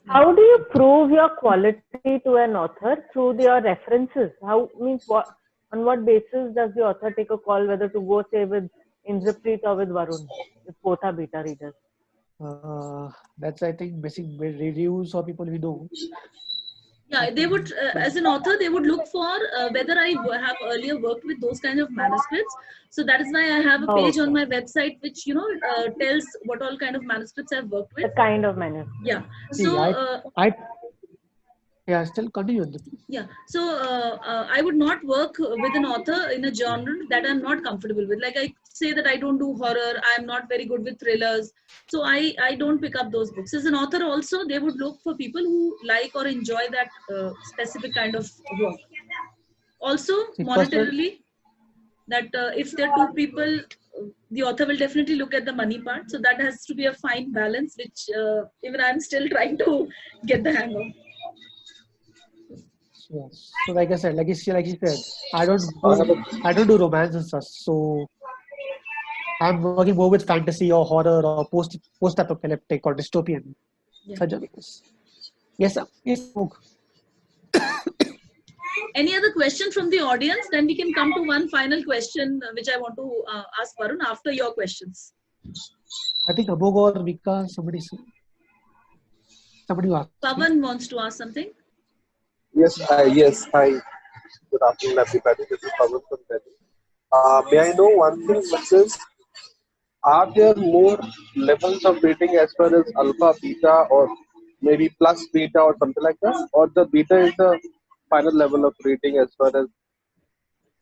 Speaker 4: How do you prove your quality to an author? Through your references? On what basis does the author take a call whether to go, say, with Indrapreet or with Varun, if both are beta readers?
Speaker 5: That's, I think, basic reviews or people we know.
Speaker 1: Yeah, they would, as an author, they would look for whether I have earlier worked with those kind of manuscripts. So that is why I have a page on my website which tells what all kind of manuscripts I've worked with.
Speaker 4: The kind of manuscript.
Speaker 1: Yeah.
Speaker 5: See,
Speaker 1: So
Speaker 5: yeah, still continue.
Speaker 1: Yeah, so I would not work with an author in a genre that I'm not comfortable with. Like I say that I don't do horror, I'm not very good with thrillers. So I don't pick up those books. As an author also, they would look for people who like or enjoy that specific kind of work. Also, monetarily, that if there are two people, the author will definitely look at the money part. So that has to be a fine balance, which even I'm still trying to get the hang of.
Speaker 5: Yes. So like I said, like you said, I don't do romance and such. So I'm working more with fantasy or horror or post-apocalyptic or dystopian genres. Yes, sir. Yes.
Speaker 1: Any other question from the audience? Then we can come to one final question, which I want to ask Varun after your questions.
Speaker 5: I think Amog or Vika, somebody who asked.
Speaker 1: Pavan wants to ask something.
Speaker 8: Yes, hi. Good afternoon, everybody. This is Pavan from Delhi. May I know one thing, which is, are there more levels of rating as far as alpha, beta, or maybe plus beta or something like that? Or the beta is the final level of rating as far as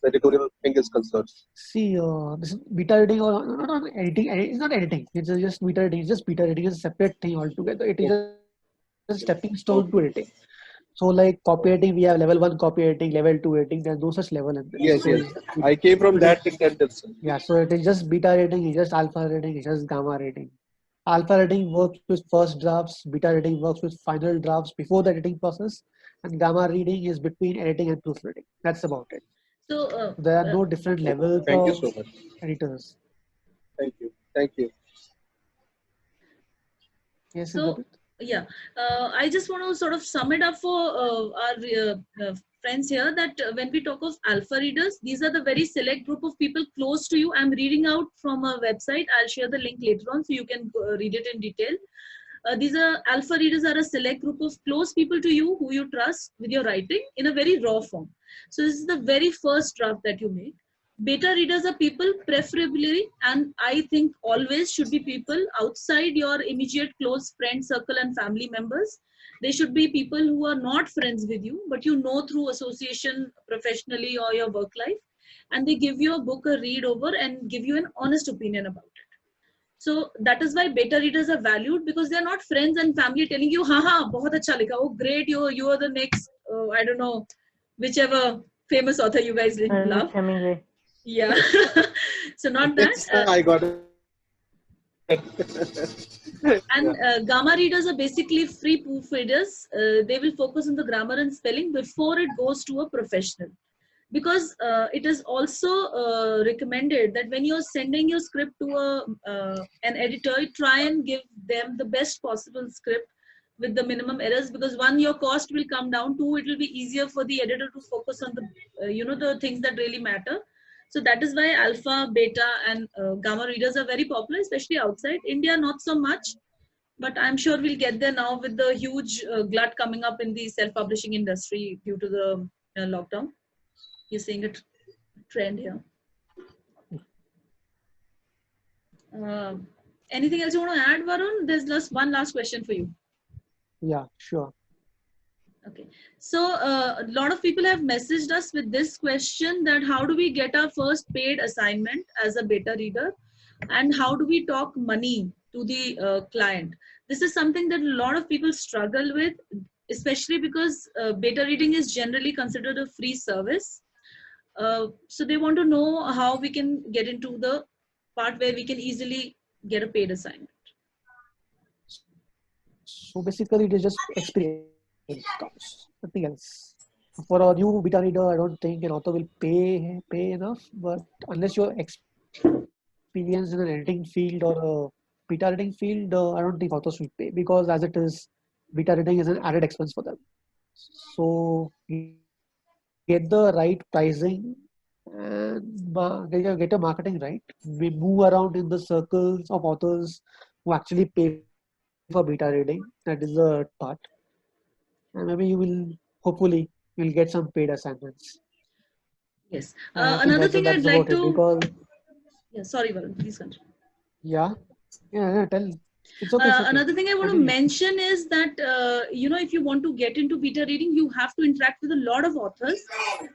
Speaker 8: the editorial thing is concerned?
Speaker 5: See, this is beta reading or not editing. It's not editing. It's just beta reading. It's just beta reading is a separate thing altogether. It is just a stepping stone to editing. So like copy editing, we have level 1 copy editing, level 2 editing. There's no such level in this.
Speaker 8: Yes,
Speaker 5: So,
Speaker 8: yes. I came from that intent itself.
Speaker 5: yeah, so it is just beta reading, it's just alpha reading, it's just gamma reading. Alpha reading works with first drafts, beta reading works with final drafts before the editing process, and gamma reading is between editing and proofreading. That's about it.
Speaker 1: So
Speaker 5: There are no different levels
Speaker 8: Thank you
Speaker 5: of
Speaker 8: so much.
Speaker 5: editors.
Speaker 8: Thank you. Thank you.
Speaker 5: Yes,
Speaker 1: So,
Speaker 5: Indrajit?
Speaker 1: yeah, I just want to sort of sum it up for our friends here that when we talk of alpha readers, these are the very select group of people close to you. I'm reading out from a website. I'll share the link later on so you can read it in detail. These are alpha readers are a select group of close people to you who you trust with your writing in a very raw form. So this is the very first draft that you make. Beta readers are people preferably, and I think always should be people outside your immediate close friend circle and family members. They should be people who are not friends with you, but you know through association professionally or your work life. And they give you a book, a read over, and give you an honest opinion about it. So that is why beta readers are valued, because they're not friends and family telling you, haha, bahut acha likha, oh great, you are the next, I don't know, whichever famous author you guys love.
Speaker 4: Ernest Hemingway.
Speaker 1: Yeah. So not
Speaker 8: Yes,
Speaker 1: that.
Speaker 8: I got it.
Speaker 1: And gamma readers are basically free proofreaders. They will focus on the grammar and spelling before it goes to a professional. Because it is also recommended that when you're sending your script to an editor, try and give them the best possible script with the minimum errors, because one, your cost will come down, two, it will be easier for the editor to focus on the the things that really matter. So that is why alpha, beta, and gamma readers are very popular, especially outside India. Not so much, but I'm sure we'll get there now with the huge glut coming up in the self-publishing industry due to the lockdown. You're seeing a trend here. Anything else you want to add, Varun? There's just one last question for you.
Speaker 5: Yeah, sure.
Speaker 1: Okay, so a lot of people have messaged us with this question, that how do we get our first paid assignment as a beta reader, and how do we talk money to the client? This is something that a lot of people struggle with, especially because beta reading is generally considered a free service. So they want to know how we can get into the part where we can easily get a paid assignment.
Speaker 5: So basically, it is just experience counts, nothing else. For a new beta reader, I don't think an author will pay enough. But unless you're experienced in an editing field or a beta reading field, I don't think authors will pay, because as it is, beta reading is an added expense for them. So get the right pricing and get your marketing right. We move around in the circles of authors who actually pay for beta reading. That is the part. And maybe you will, hopefully, you'll get some paid assignments.
Speaker 1: Yes.
Speaker 5: I think
Speaker 1: Another thing I'd
Speaker 5: that's
Speaker 1: like
Speaker 5: about it,
Speaker 1: to.
Speaker 5: because
Speaker 1: Yeah, sorry, Varun, please continue.
Speaker 5: yeah, tell. It's okay. It's okay.
Speaker 1: Another thing I want to
Speaker 5: Continue.
Speaker 1: mention is that if you want to get into beta reading, you have to interact with a lot of authors,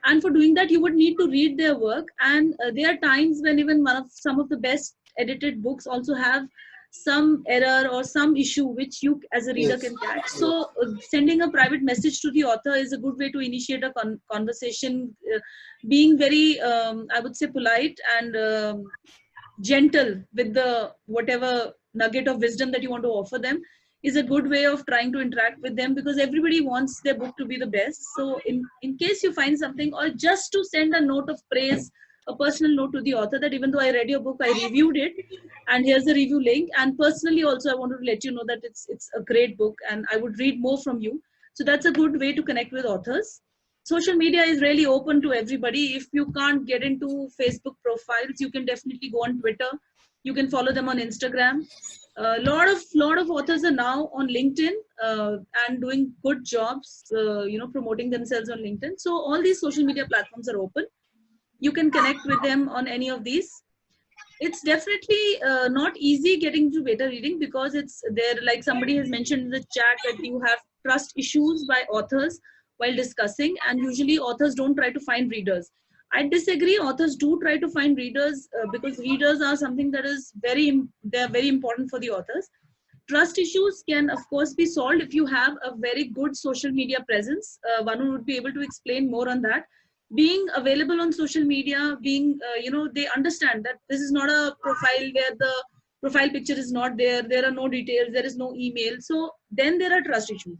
Speaker 1: and for doing that, you would need to read their work. And there are times when even some of the best edited books also have some error or some issue which you as a reader
Speaker 8: Yes.
Speaker 1: can catch. So sending a private message to the author is a good way to initiate a conversation, being very, I would say, polite and gentle with the whatever nugget of wisdom that you want to offer them is a good way of trying to interact with them, because everybody wants their book to be the best. So in case you find something, or just to send a note of praise, a personal note to the author, that even though I read your book, I reviewed it, and here's the review link. And personally also, I wanted to let you know that it's a great book and I would read more from you. So that's a good way to connect with authors. Social media is really open to everybody. If you can't get into Facebook profiles, you can definitely go on Twitter. You can follow them on Instagram. A lot of authors are now on LinkedIn and doing good jobs, promoting themselves on LinkedIn. So all these social media platforms are open. You can connect with them on any of these. It's definitely not easy getting to beta reading, because it's there, like somebody has mentioned in the chat, that you have trust issues by authors while discussing, and usually authors don't try to find readers. I disagree. Authors do try to find readers because readers are something that is they're very important for the authors. Trust issues can, of course, be solved if you have a very good social media presence. Varun would be able to explain more on that. Being available on social media, being, they understand that this is not a profile where the profile picture is not there, there are no details, there is no email. So then there are trust issues.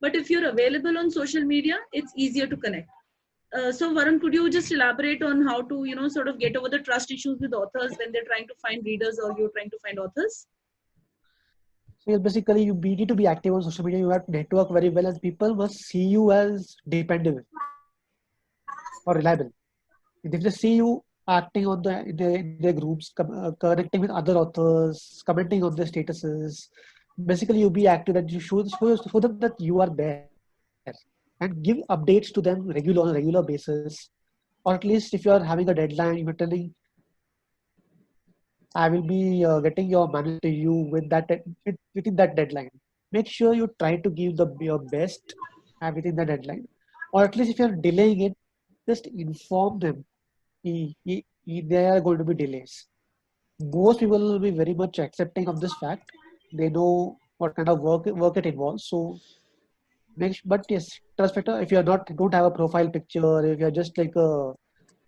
Speaker 1: But if you're available on social media, it's easier to connect. So Varun, could you just elaborate on how to, sort of get over the trust issues with authors when they're trying to find readers or you're trying to find authors?
Speaker 5: So yes, basically you need to be active on social media. You have to network very well, and people must see you as dependable or reliable. If they see you acting on their groups, connecting with other authors, commenting on their statuses, basically you be active, that you show them that you are there, and give updates to them on a regular basis. Or at least if you are having a deadline, you're telling, I will be getting your money to you within that deadline. Make sure you try to give your best within the deadline. Or at least if you're delaying it, just inform them there are going to be delays. Most people will be very much accepting of this fact. They know what kind of work it involves. So but yes, trust factor. If don't have a profile picture, if you're just like a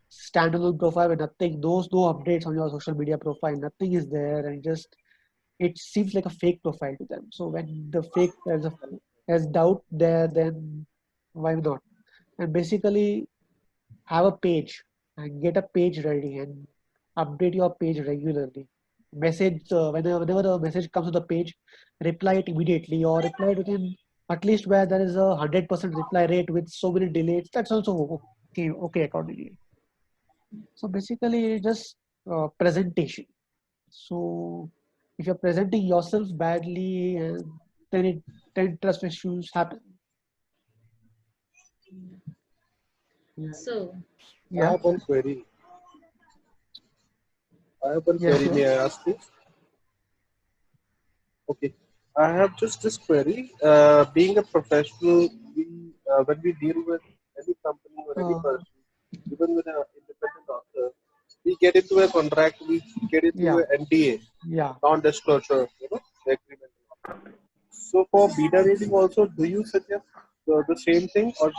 Speaker 5: standalone profile with nothing, no updates on your social media profile, nothing is there, and just it seems like a fake profile to them. So when the fake has doubt there, then why not? And basically have a page and get a page ready and update your page regularly. Message whenever a message comes to the page, reply it immediately, or reply it within, at least where there is a 100% reply rate with so many delays. That's also okay accordingly. So basically just presentation. So if you're presenting yourself badly, then trust issues happen. Yeah.
Speaker 1: So
Speaker 8: I have one query.
Speaker 5: Sure.
Speaker 8: May I ask this? Okay. I have just this query. Being a professional, when we deal with any company or any person, even with an independent author, we get into a contract, we get into an NDA, non-disclosure, agreement. So for beta reading also, do you suggest the same thing, or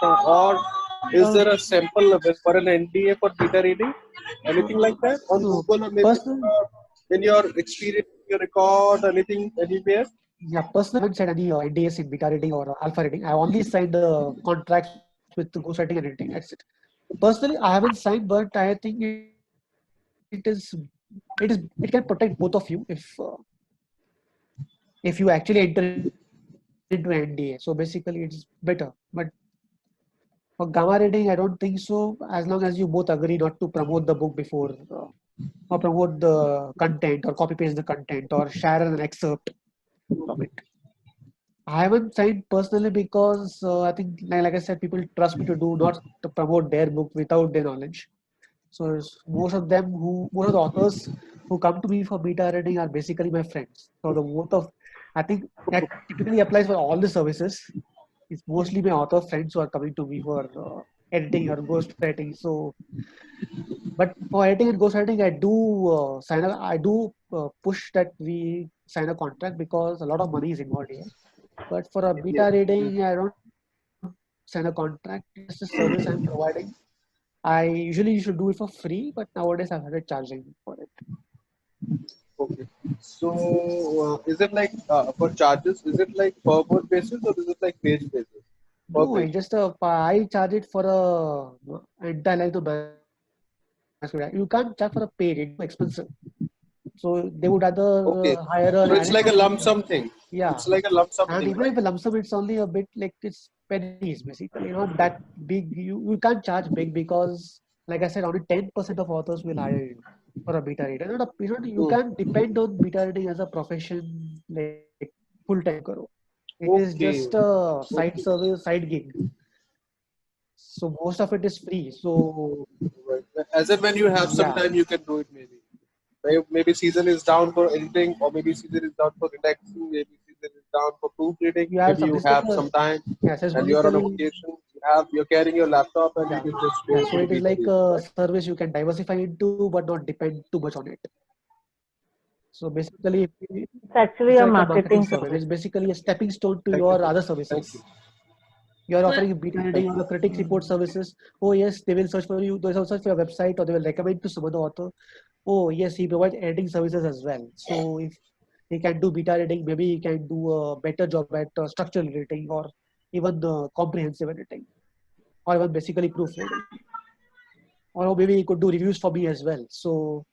Speaker 8: is there a sample for an NDA for beta reading? Anything like that on Google, or maybe in your experience, your record, anything anywhere?
Speaker 5: Yeah, personally, I haven't signed any NDAs in beta reading or alpha reading. I only signed contracts with the ghostwriting and editing. That's it. Personally, I haven't signed, but I think it can protect both of you if you actually enter into NDA. So basically, it's better. But for gamma reading, I don't think so. As long as you both agree not to promote the book before, or promote the content, or copy paste the content, or share an excerpt from it. I haven't signed personally because I think, like I said, people trust me to not to promote their book without their knowledge. So most of the authors who come to me for beta reading are basically my friends. So I think that typically applies for all the services. It's mostly my author friends who are coming to me for editing or ghostwriting. So, but for editing and ghostwriting, I do push that we sign a contract because a lot of money is involved here. But for a beta reading, I don't sign a contract. It's a service I'm providing. I usually used to do it for free, but nowadays I've started charging for it.
Speaker 8: Okay. So is it like for charges? Is it like per word basis, or is it like page basis?
Speaker 5: No, it's just I charge it for a entire length of manuscript. You can't charge for a page; it's too expensive. So they would rather hire
Speaker 8: So it's like a lump sum thing.
Speaker 5: Yeah,
Speaker 8: it's like a lump sum
Speaker 5: and
Speaker 8: thing.
Speaker 5: Even if a lump sum, it's only a bit like it's pennies basically. Not that big. You can't charge big because, like I said, only 10% of authors will hire you for a beta reader. You can't depend on beta reading as a profession, like full time. It is just a side service, side gig. So most of it is free. So
Speaker 8: as and when you have some time, you can do it. Maybe season is down for editing, or maybe season is down for relaxing. Maybe season is down for proofreading. Maybe you have some time and you are on a vacation. you're carrying your laptop and
Speaker 5: Yeah.
Speaker 8: you just
Speaker 5: Yeah,
Speaker 8: go
Speaker 5: so
Speaker 8: to
Speaker 5: it is
Speaker 8: beta
Speaker 5: like
Speaker 8: reading,
Speaker 5: a
Speaker 8: right?
Speaker 5: service you can diversify into, but not depend too much on it. So basically,
Speaker 4: It's actually
Speaker 5: it's
Speaker 4: a
Speaker 5: like a marketing
Speaker 4: marketing
Speaker 5: service.
Speaker 4: service.
Speaker 5: It's basically a stepping stone to
Speaker 8: Thank
Speaker 5: your
Speaker 8: you.
Speaker 5: other
Speaker 8: Thank
Speaker 5: services.
Speaker 8: you.
Speaker 5: You are
Speaker 1: So,
Speaker 5: offering beta reading or a critics report services. Oh yes, they will search for you. They will search for your website, or they will recommend to some other author. Oh yes, he provides editing services as well. So if he can do beta reading, maybe he can do a better job at structural editing or even comprehensive editing, or even basically proofreading. Or maybe he could do reviews for me as well. So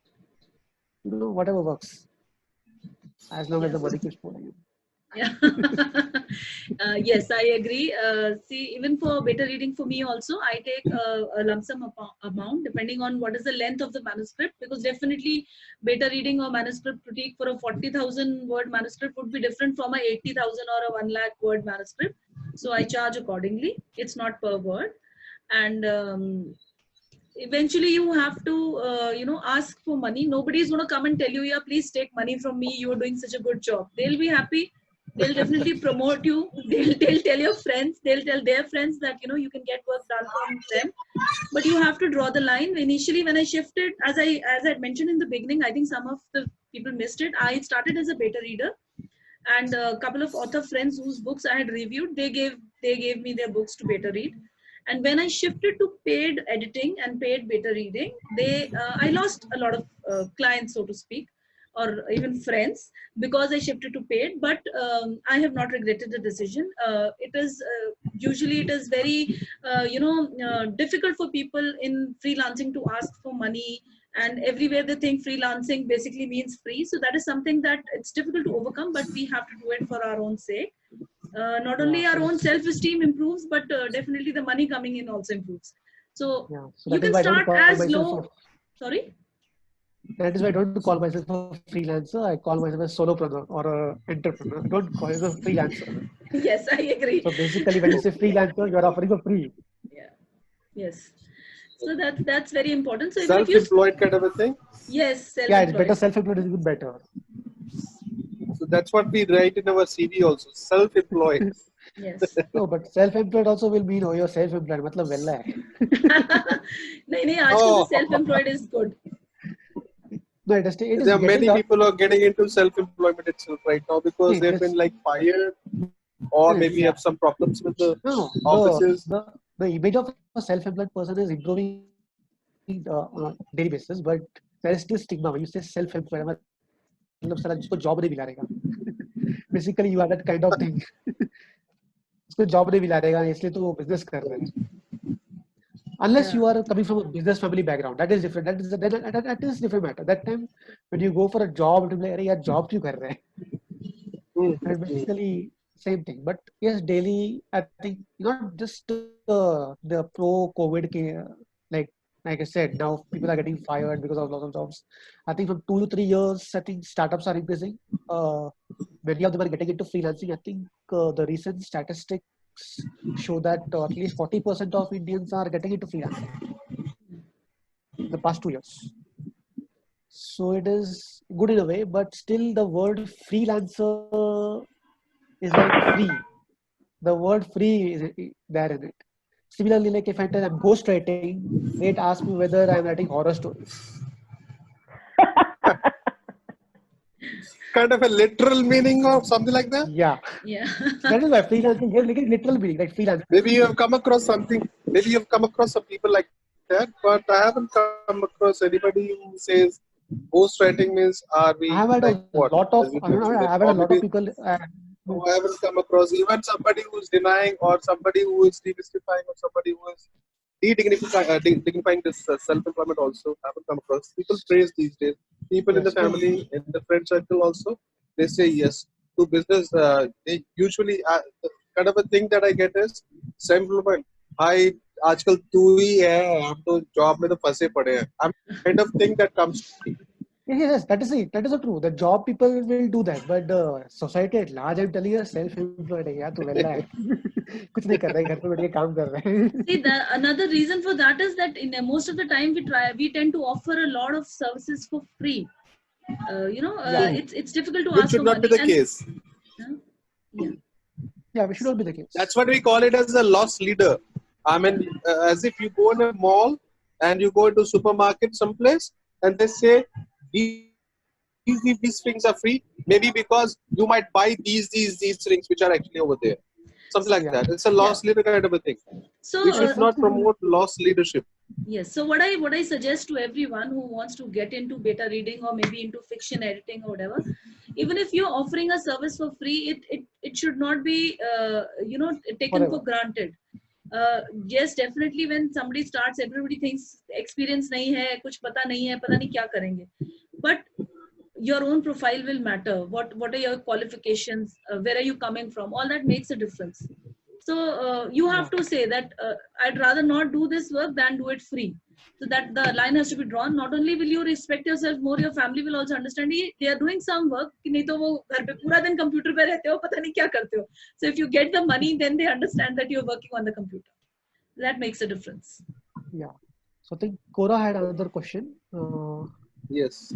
Speaker 5: whatever works, as long as
Speaker 1: yeah.
Speaker 5: the money keeps pouring in.
Speaker 1: Yeah. Yes, I agree. See, even for beta reading for me also, I take a lump sum amount depending on what is the length of the manuscript, because definitely beta reading or manuscript critique for a 40,000 word manuscript would be different from a 80,000 or a 1 lakh word manuscript. So I charge accordingly. It's not per word. And eventually you have to ask for money. Nobody's going to come and tell you, yeah, please take money from me, you're doing such a good job. They'll be happy, they'll definitely promote you. They'll tell your friends, they'll tell their friends that you can get work done from them. But you have to draw the line. Initially when I shifted, as I mentioned in the beginning, I think some of the people missed it, I started as a beta reader, and a couple of author friends whose books I had reviewed, they gave me their books to beta read. And when I shifted to paid editing and paid beta reading, I lost a lot of clients, so to speak, or even friends, because I shifted to paid. But I have not regretted the decision. It is usually it is very difficult for people in freelancing to ask for money, and everywhere they think freelancing basically means free. So that is something that it's difficult to overcome, but we have to do it for our own sake. Not only
Speaker 5: Yeah,
Speaker 1: our
Speaker 5: so
Speaker 1: own self-esteem improves, but definitely the money coming in also improves. So
Speaker 5: yeah, so
Speaker 1: you
Speaker 5: that is
Speaker 1: can
Speaker 5: why I don't
Speaker 1: start
Speaker 5: call
Speaker 1: as
Speaker 5: myself
Speaker 1: low.
Speaker 5: a
Speaker 1: Sorry.
Speaker 5: That is why I don't call myself a freelancer. I call myself a solopreneur or a entrepreneur. I don't call myself a freelancer.
Speaker 1: Yes, I agree.
Speaker 5: So basically, when you say freelancer, you are offering for free.
Speaker 1: Yeah. Yes. So that's very important. So even if you
Speaker 8: Self-employed kind of a thing.
Speaker 1: yes,
Speaker 5: Yeah, it's better.
Speaker 1: self-employed.
Speaker 5: Self-employed is even better.
Speaker 8: So that's what we write in our CV also. Self-employed.
Speaker 1: Yes.
Speaker 5: No, but self-employed also will mean you're self-employed. मतलब वेला है.
Speaker 1: नहीं आजकल तो
Speaker 8: Oh,
Speaker 1: self-employed is good.
Speaker 5: No, it is
Speaker 8: there are
Speaker 5: getting
Speaker 8: many
Speaker 5: up.
Speaker 8: people who are getting into self-employment itself right now because
Speaker 5: See,
Speaker 8: they've
Speaker 5: this,
Speaker 8: been like fired or maybe
Speaker 5: yeah.
Speaker 8: have some problems with the
Speaker 5: No,
Speaker 8: offices.
Speaker 5: the image of a self-employed person is improving on a daily basis, but there is still stigma when you say self-employed. मतलब साला जिसको job नहीं मिला रहेगा. Basically, you are that kind of thing. उसको job नहीं मिला रहेगा इसलिए तो वो business कर रहा है. Unless you are coming from a business family background, that is different. That is different matter. That time when you go for a job, it will be like, अरे यार job क्यों कर रहे हैं? And basically same thing. But yes, daily I think not just the pro-COVID like I said, now people are getting fired because of loss of jobs. I think from 2 to 3 years, I think startups are increasing. Many of them are getting into freelancing. I think the recent statistics show that at least 40% of Indians are getting into freelancing in the past 2 years. So it is good in a way, but still the word freelancer is like free. The word free is there in it. Similarly, like if I tell I'm ghostwriting, they'd ask me whether I'm writing horror stories.
Speaker 8: Kind of a literal meaning of something like that.
Speaker 5: Yeah.
Speaker 1: Yeah.
Speaker 5: That is why freelancing is like a literal meaning, like freelance.
Speaker 8: Maybe you have come across something. Maybe you've come across some people like that, but I haven't come across anybody who says ghostwriting means are we
Speaker 5: I have had
Speaker 8: like
Speaker 5: a
Speaker 8: what?
Speaker 5: lot of
Speaker 8: Is it
Speaker 5: I don't know,
Speaker 8: considered?
Speaker 5: I have had
Speaker 8: Or
Speaker 5: a lot of
Speaker 8: maybe
Speaker 5: people
Speaker 8: who I haven't come across even somebody who is denying or somebody who is demystifying or somebody who is dignifying this self-employment also. I haven't come across. People praise these days. People in the
Speaker 5: yes,
Speaker 8: family, in the friend circle also, they say yes to business. They usually the kind of a thing that I get is self-employment. I आजकल तू ही है हम तो job में तो फंसे पड़े हैं. I'm kind of thing that comes to me.
Speaker 5: yes, that is it. That is so true. The job people will do that, but the society at large, I'm telling you, self-employed है यार तू वेला है. कुछ नहीं कर रहा है घर पे बैठ के काम कर रहा है.
Speaker 1: See, another reason for that is that in most of the time we tend to offer a lot of services for free. It's difficult to
Speaker 8: Which
Speaker 1: ask
Speaker 8: should
Speaker 1: for
Speaker 8: not be
Speaker 1: money.
Speaker 8: the case.
Speaker 1: Yeah.
Speaker 5: Yeah, we should all be the case.
Speaker 8: That's what we call it as a loss leader. I mean, as if you go in a mall and you go into supermarket someplace and they say these things are free. Maybe because you might buy these things which are actually over there. Something like
Speaker 5: Yeah.
Speaker 8: that. It's a lost leader kind of a thing.
Speaker 1: So
Speaker 8: We should not promote lost leadership.
Speaker 1: yes. So what I suggest to everyone who wants to get into beta reading or maybe into fiction editing or whatever, even if you're offering a service for free, it should not be taken
Speaker 5: Forever.
Speaker 1: for granted. Yes, definitely when somebody starts, everybody thinks experience nahi hai, kuch pata nahi hai, pata nahi kya karenge. But your own profile will matter. What are your qualifications? Where are you coming from? All that makes a difference. So you have to say that I'd rather not do this work than do it free. So that the line has to be drawn. Not only will you respect yourself more, your family will also understand they are doing some work. कि नहीं तो वो घर पे पूरा दिन computer पे रहते हो, पता नहीं क्या करते हो. So if you get the money, then they understand that you're working on the computer. That makes a difference.
Speaker 5: Yeah. So I think Cora had another question.
Speaker 8: Yes.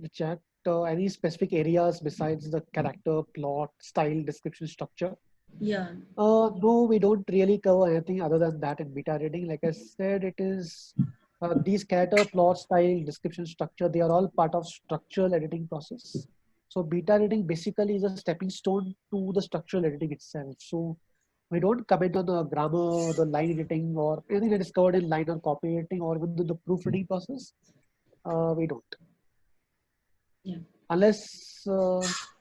Speaker 5: The chat. Any specific areas besides the character, plot, style, description, structure?
Speaker 1: Yeah.
Speaker 5: No, we don't really cover anything other than that in beta reading. Like I said, it is these character, plot, style, description, structure. They are all part of structural editing process. So beta reading basically is a stepping stone to the structural editing itself. So we don't comment on the grammar, the line editing, or anything that is covered in line or copy editing, or even the proofreading process. We don't.
Speaker 1: Yeah.
Speaker 5: Unless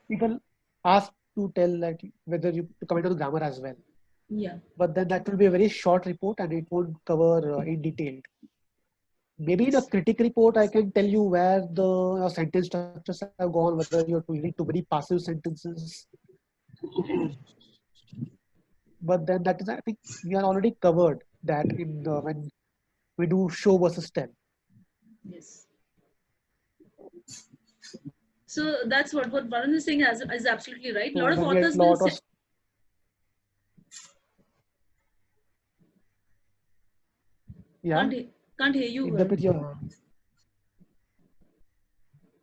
Speaker 5: people ask to tell that whether you to comment on the grammar as well.
Speaker 1: Yeah.
Speaker 5: But then that will be a very short report and it won't cover in detail. Maybe in a critic report, I can tell you where the sentence structures have gone, whether you're using too many passive sentences. But then that is, I think we are already covered that in the, when we do show versus tell.
Speaker 1: Yes. So that's what Varun is saying is absolutely right. A lot of
Speaker 5: So when we
Speaker 1: authors
Speaker 5: had
Speaker 1: will
Speaker 5: lot
Speaker 1: say,
Speaker 5: yeah,
Speaker 1: can't hear you.
Speaker 5: interpret your.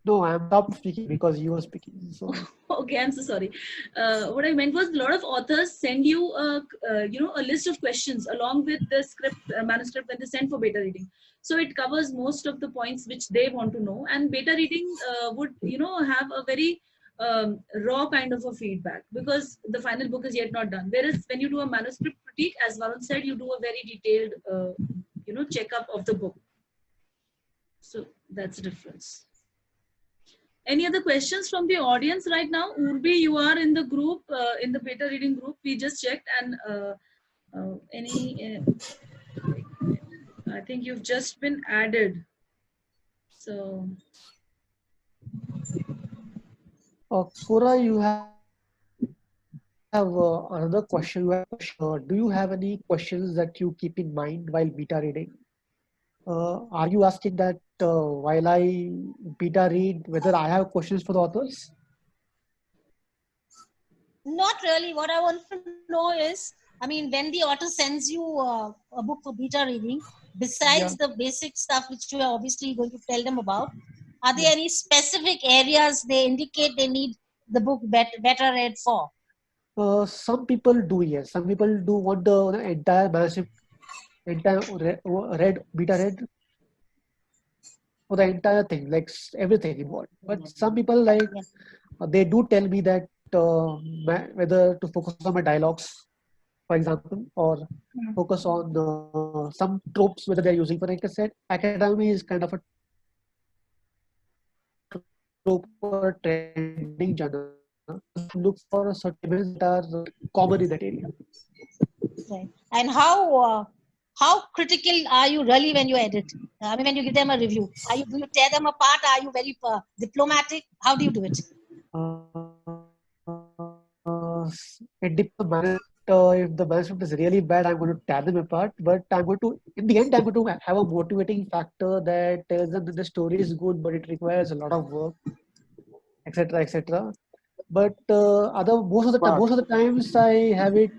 Speaker 5: No, I'm stopped speaking because you were speaking. So
Speaker 1: Okay, I'm so sorry. What I meant was a lot of authors send you a list of questions along with the script manuscript when they send for beta reading. So it covers most of the points which they want to know, and beta reading would have a very raw kind of a feedback because the final book is yet not done. Whereas when you do a manuscript critique, as Varun said, you do a very detailed checkup of the book. So that's the difference. Any other questions from the audience right now? Urbi, you are in the group, in the beta reading group. We just checked, and I think you've just been added. So,
Speaker 5: Cora, you have another question. Do you have any questions that you keep in mind while beta reading? Are you asking that while I beta read, whether I have questions for the authors?
Speaker 9: Not really. What I want to know is, I mean, when the author sends you a book for beta reading, besides the basic stuff which you are obviously going to tell them about, are there any specific areas they indicate they need the book better read for?
Speaker 5: Some people do, yes. Some people do want the entire manuscript, entire beta read for the entire thing, like everything involved. But some people they do tell me that whether to focus on my dialogues, for example, or focus on some tropes whether they're using. For like I said, academy is kind of a trope or trending genre. Look for certain elements that are common in that area.
Speaker 9: Right. And how critical are you really when you edit? I mean, when you give them a review, do you tear them apart? Are you very diplomatic? How do you do it?
Speaker 5: It depends. If the manuscript is really bad, I'm going to tear them apart. But I'm going to, in the end, I'm going to have a motivating factor that tells them that the story is good, but it requires a lot of work, etc., etc. But most of the times I have it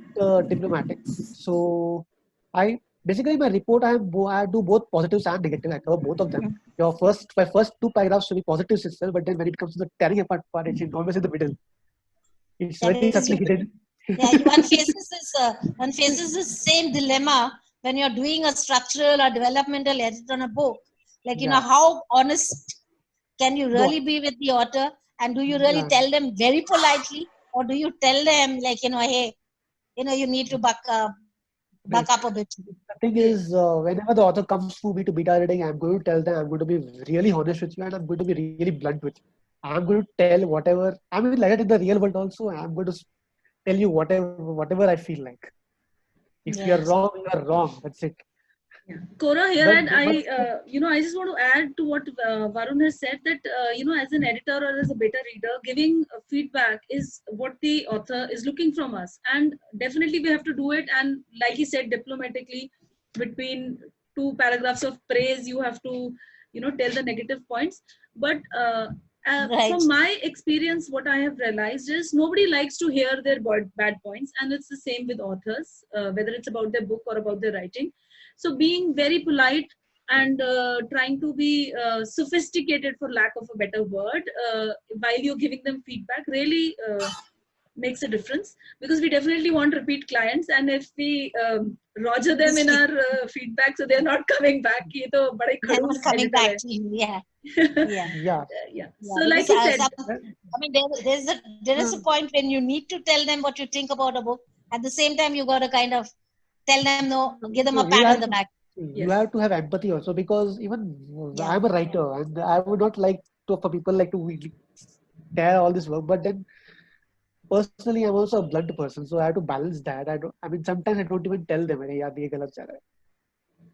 Speaker 5: diplomatic. So I basically my report I do both positives and negative. I cover both of them. My first two paragraphs should be positives itself, but then when it comes to the tearing apart part, it's always in the middle. It's very subtly hidden.
Speaker 9: Yeah, one faces this same dilemma when you're doing a structural or developmental edit on a book. Like,
Speaker 5: Yeah.
Speaker 9: how honest can you
Speaker 5: No,
Speaker 9: really be with the author? And do you really
Speaker 5: yeah.
Speaker 9: tell them very politely? Or do you tell them, like, hey, you need to buck up a bit?
Speaker 5: The thing is, whenever the author comes to me to beta reading, I'm going to tell them, I'm going to be really honest with you, and I'm going to be really blunt with you. I'm going to tell whatever. I mean, like that in the real world also. I'm going to tell you whatever I feel like. If you're
Speaker 9: Yes.
Speaker 5: wrong, you're wrong. That's it.
Speaker 1: Yeah. Cora, here
Speaker 5: But,
Speaker 1: and I just want to add to what Varun has said that, as an editor or as a beta reader, giving feedback is what the author is looking from us. And definitely we have to do it. And like he said, diplomatically, between two paragraphs of praise, you have to, tell the negative points. But
Speaker 9: Right.
Speaker 1: from my experience, what I have realized is nobody likes to hear their bad points. And it's the same with authors, whether it's about their book or about their writing. So being very polite and trying to be sophisticated, for lack of a better word, while you're giving them feedback really makes a difference, because we definitely want repeat clients, and if we roger them in our feedback, so they're not coming back. Ye to bade
Speaker 9: They're
Speaker 1: khadus
Speaker 9: not coming
Speaker 1: editor hai.
Speaker 9: back to you. Yeah. Yeah.
Speaker 5: Yeah.
Speaker 1: Yeah.
Speaker 9: Yeah,
Speaker 1: So like
Speaker 9: because,
Speaker 1: you said,
Speaker 9: I mean, there is a point when you need to tell them what you think about a book. At the same time, you got to kind of tell them, give them
Speaker 5: No,
Speaker 9: a pat on the back.
Speaker 5: you have to have empathy also, because even
Speaker 9: Yeah.
Speaker 5: I'm a writer and I would not like for people like to really tear all this work, but then personally I'm also a blunt person, so I have to balance that. I mean, sometimes I don't even tell them, "Arey, yaar, ye galat cha raha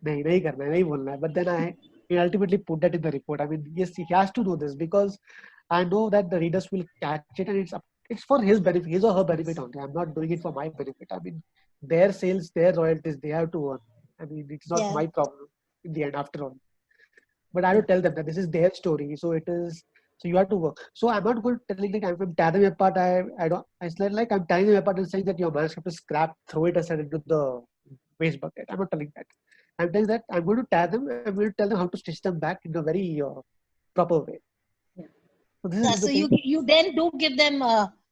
Speaker 5: hai. Nahi karna hai, nahi bolna hai." But then I ultimately put that in the report. I mean, yes, he has to know this, because I know that the readers will catch it, and it's for his benefit, his or her benefit only. I'm not doing it for my benefit. I mean, their sales, their royalties, they have to earn. I mean, it's not
Speaker 9: Yeah.
Speaker 5: my problem in the end, after all. But I have to tell them that this is their story, so it is. So you have to work. So I'm not going to telling that I'm tearing them apart. I don't. It's like I'm tearing them apart and saying that your manuscript is scrap, throw it aside into the waste bucket. I'm not telling that. I'm telling that I'm going to tear them. I'm going to tell them how to stitch them back in a very proper way. So this
Speaker 9: Yeah,
Speaker 5: is the
Speaker 9: so
Speaker 5: thing.
Speaker 9: you then do give them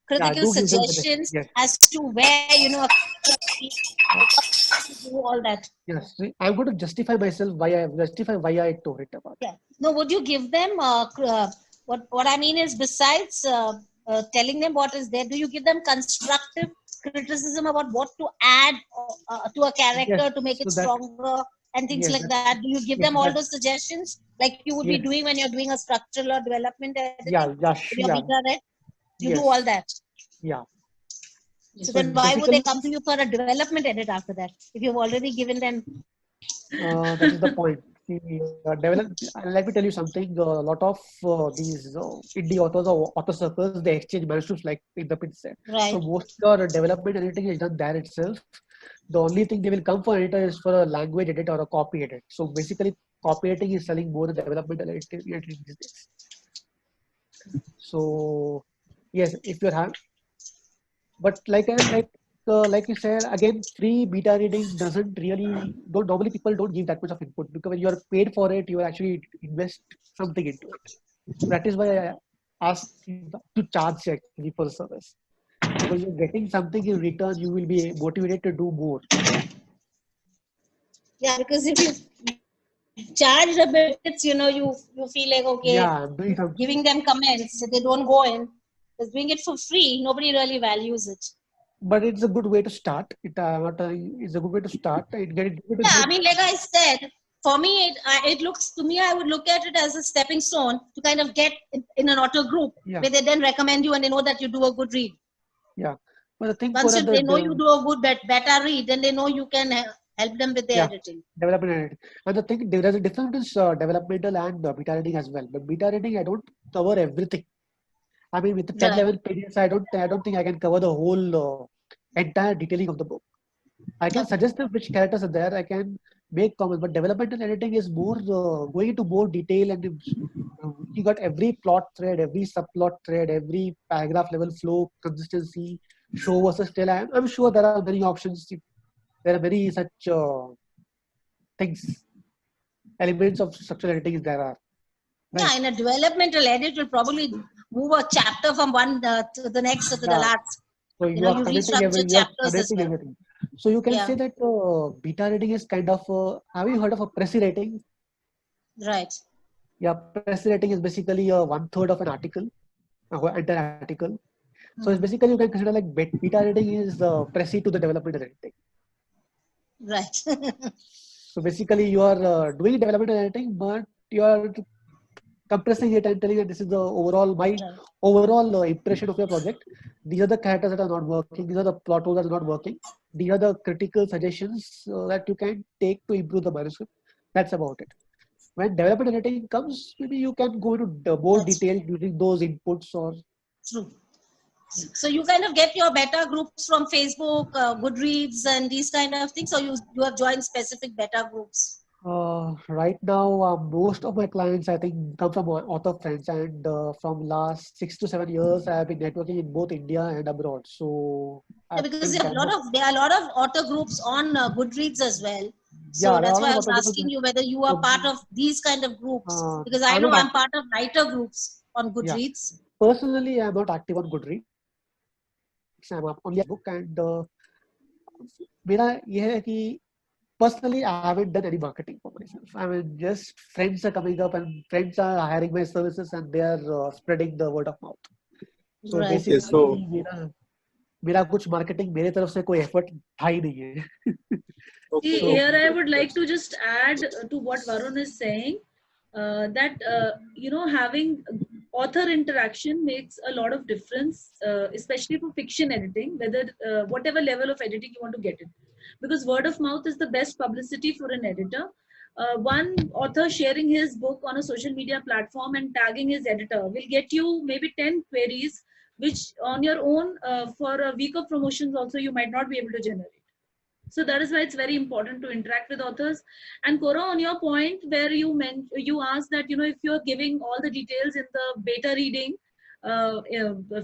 Speaker 9: critical
Speaker 5: do give them
Speaker 9: suggestions
Speaker 5: yes.
Speaker 9: as to where, do all that.
Speaker 5: Yes, I'm going to justify myself why I tore it apart.
Speaker 9: Yeah. No, would you give them what I mean is, besides telling them what is there, do you give them constructive criticism about what to add to a character
Speaker 5: Yes,
Speaker 9: to make it
Speaker 5: so that-
Speaker 9: stronger and things
Speaker 5: yes,
Speaker 9: like that? Do you give
Speaker 5: yes,
Speaker 9: them all
Speaker 5: that-
Speaker 9: those suggestions like you would be
Speaker 5: yes.
Speaker 9: doing when you're doing a structural or development editing?
Speaker 5: Yeah,
Speaker 9: With your beta read? You do
Speaker 5: Yes.
Speaker 9: all that.
Speaker 5: Yeah.
Speaker 9: So
Speaker 5: So
Speaker 9: then why would they
Speaker 5: basically-
Speaker 9: come to you for a development edit after that if you've already given them?
Speaker 5: That is the point. Let me tell you something. A lot of these indie authors or author circles, they exchange manuscripts like in the pin set.
Speaker 9: Right.
Speaker 5: So most of your development editing is done there itself. The only thing they will come for editor is for a language edit or a copy edit. So basically, copy editing is selling more than developmental editing these days. So yes, if you're but like you said again, free beta reading doesn't really don't normally people don't give that much of input, because when you are paid for it, you actually invest something into it. That is why I asked you to charge actually for the service, because you're getting something in return. You will be motivated to do more.
Speaker 9: Yeah, because if you charge a bit, you feel like, okay,
Speaker 5: Yeah, I'm doing something.
Speaker 9: giving them comments, so they don't go in. Because doing it for free, nobody really values it.
Speaker 5: But it's a good way to start. It's a good way to start.
Speaker 9: Yeah, I mean, like I said, for me, it looks to me, I would look at it as a stepping stone to kind of get in an author group where they then recommend you and they know that you do a good read.
Speaker 5: Yeah, but the thing
Speaker 9: Once they know you do a good better read, then they know you can help them with their editing.
Speaker 5: Development editing. And the thing, there is a difference in developmental and beta reading as well. But beta reading, I don't cover everything. I mean, with the 10, 11 pages, I don't think I can cover the whole entire detailing of the book. I can suggest them which characters are there. I can make comments, but developmental editing is more going into more detail, and you got every plot thread, every subplot thread, every paragraph level flow, consistency, show versus tell. I'm sure there are many options. There are many such things, elements of structural editing there are.
Speaker 9: Right? Yeah, in a developmental edit, will probably move a chapter from one to the next or to the last.
Speaker 5: So
Speaker 9: You
Speaker 5: you
Speaker 9: know,
Speaker 5: are
Speaker 9: you read
Speaker 5: connecting
Speaker 9: structured
Speaker 5: you are
Speaker 9: chapters as
Speaker 5: connecting
Speaker 9: well.
Speaker 5: everything. So you can
Speaker 9: Yeah.
Speaker 5: say that beta reading is kind of. Have you heard of a pressy rating?
Speaker 9: Right.
Speaker 5: Yeah, pressy rating is basically 1/3 of an article, entire article. So it's basically you can consider like beta reading is pressy to the development editing.
Speaker 9: Right.
Speaker 5: So basically you are doing development editing, but you are compressing it and telling that this is the overall impression of your project. These are the characters that are not working. These are the plot holes that are not working. These are the critical suggestions that you can take to improve the manuscript. That's about it. When development editing comes, maybe you can go into more
Speaker 9: That's
Speaker 5: detail using those inputs or.
Speaker 9: true. So you kind of get your beta groups from Facebook, Goodreads, and these kind of things. So you have joined specific beta groups.
Speaker 5: Right now, most of my clients, I think, come from author friends, and from last 6 to 7 years, I have been networking in both India and abroad. So
Speaker 9: Yeah,
Speaker 5: I
Speaker 9: because
Speaker 5: think
Speaker 9: there are a lot of author groups on Goodreads as well. So
Speaker 5: yeah, there
Speaker 9: that's
Speaker 5: are a
Speaker 9: why I
Speaker 5: lot
Speaker 9: was
Speaker 5: of
Speaker 9: asking you whether you are
Speaker 5: so,
Speaker 9: part of these kind of groups. Because I
Speaker 5: I'm
Speaker 9: know
Speaker 5: not
Speaker 9: I'm part of writer groups on
Speaker 5: yeah.
Speaker 9: Goodreads.
Speaker 5: Personally, I'm not active on Goodreads. I'm only a book, and मेरा ये है कि personally, I haven't done any marketing for myself. I mean, just friends are coming up and friends are hiring my services and they are spreading the word of mouth. So
Speaker 9: Right.
Speaker 5: basically,
Speaker 8: Okay, so
Speaker 5: मेरा कुछ marketing मेरे तरफ से कोई effort था ही नहीं है.
Speaker 1: See,
Speaker 8: okay,
Speaker 1: here I would like to just add to what Varun is saying, that having author interaction makes a lot of difference, especially for fiction editing, whether whatever level of editing you want to get it, because word of mouth is the best publicity for an editor. One author sharing his book on a social media platform and tagging his editor will get you maybe 10 queries, which on your own for a week of promotions also you might not be able to generate. So that is why it's very important to interact with authors. And Cora, on your point where you asked that if you're giving all the details in the beta reading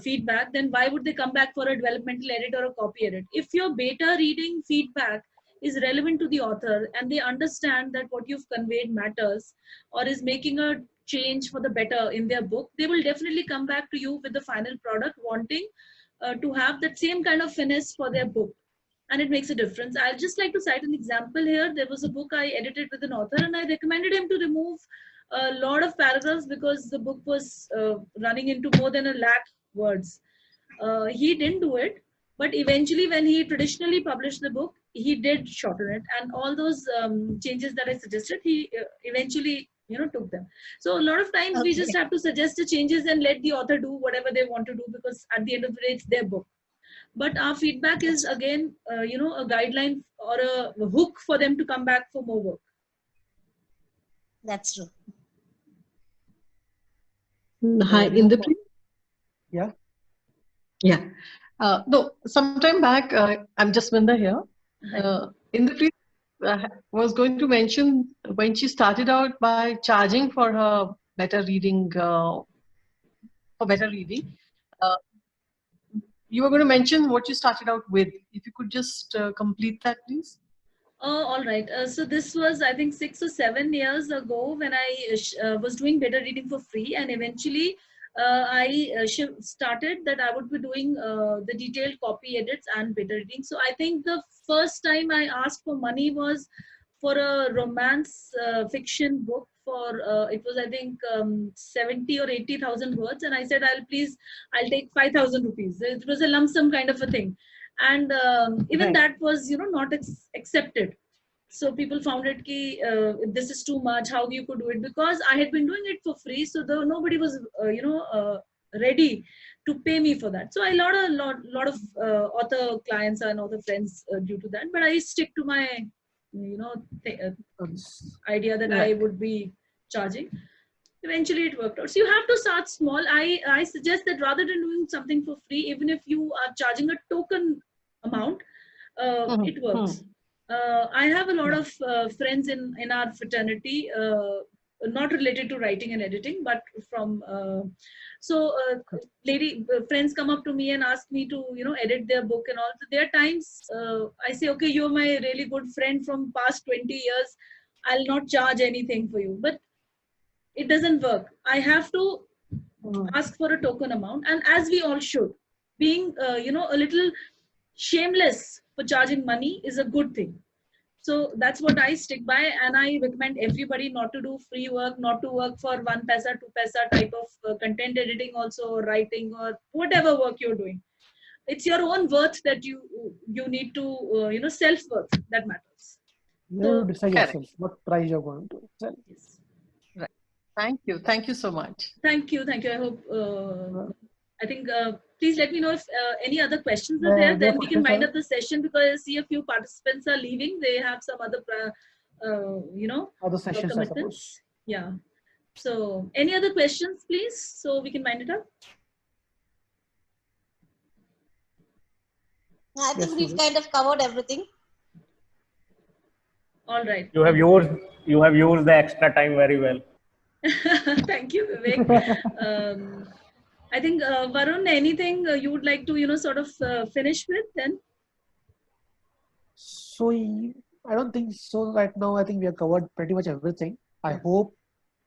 Speaker 1: feedback, then why would they come back for a developmental edit or a copy edit? If your beta reading feedback is relevant to the author and they understand that what you've conveyed matters or is making a change for the better in their book, they will definitely come back to you with the final product, wanting to have that same kind of finesse for their book. And it makes a difference. I'd just like to cite an example here. There was a book I edited with an author, and I recommended him to remove a lot of paragraphs because the book was running into more than 1 lakh words. He didn't do it, but eventually, when he traditionally published the book, he did shorten it, and all those changes that I suggested, he eventually took them. So a lot of times we just have to suggest the changes and let the author do whatever they want to do, because at the end of the day, it's their book. But our feedback is again a guideline or a hook for them to come back for more work.
Speaker 9: That's true.
Speaker 3: Hi, Indrapreet.
Speaker 5: Yeah.
Speaker 3: Yeah. No, sometime back, I'm Jasminda here. Indrapreet was going to mention when she started out by charging for her better reading, you were going to mention what you started out with. If you could just complete that, please.
Speaker 1: All right. So this was, I think, 6 or 7 years ago when I was doing better reading for free, and eventually I started that I would be doing the detailed copy edits and better reading. So I think the first time I asked for money was for a romance fiction book. For it was, I think, 70 or 80,000 words, and I said, I'll take 5,000 rupees. It was a lump sum kind of a thing, and even that was not accepted. So people found it this is too much, how you could do it, because I had been doing it for free, so nobody was ready to pay me for that. So I lot of author clients and author friends due to that, but I stick to my idea that I would be charging. Eventually it worked out. So you have to start small. I suggest that rather than doing something for free, even if you are charging a token amount, it works. I have a lot of friends in our fraternity, not related to writing and editing, but from friends come up to me and ask me to edit their book and all. So there are times I say, okay, you're my really good friend from past 20 years, I'll not charge anything for you. But it doesn't work. I have to ask for a token amount, and as we all should. being, a little shameless for charging money is a good thing. So that's what I stick by, and I recommend everybody not to do free work, not to work for 1 paisa, 2 paisa type of content editing, also writing or whatever work you're doing. It's your own worth that you need to self worth that matters.
Speaker 5: You decide
Speaker 3: Correct.
Speaker 5: yourself what price you're going to sell.
Speaker 1: Yes.
Speaker 3: Right. Thank you so much.
Speaker 1: Thank you. I hope. I think. Please let me know if any other questions are there. Then we can wind up the session, because I see a few participants are leaving. They have some other,
Speaker 5: Other sessions, I
Speaker 1: commitments.
Speaker 5: suppose.
Speaker 1: Yeah. So, any other questions, please, so we can wind it up.
Speaker 9: I think
Speaker 5: Yes,
Speaker 9: we've
Speaker 5: Vivek.
Speaker 9: kind of covered everything.
Speaker 1: All right.
Speaker 2: You have used the extra time very well.
Speaker 1: Thank you, Vivek. I think Varun, anything you would like to sort of finish with then?
Speaker 5: So I don't think so right now. I think we have covered pretty much everything. I hope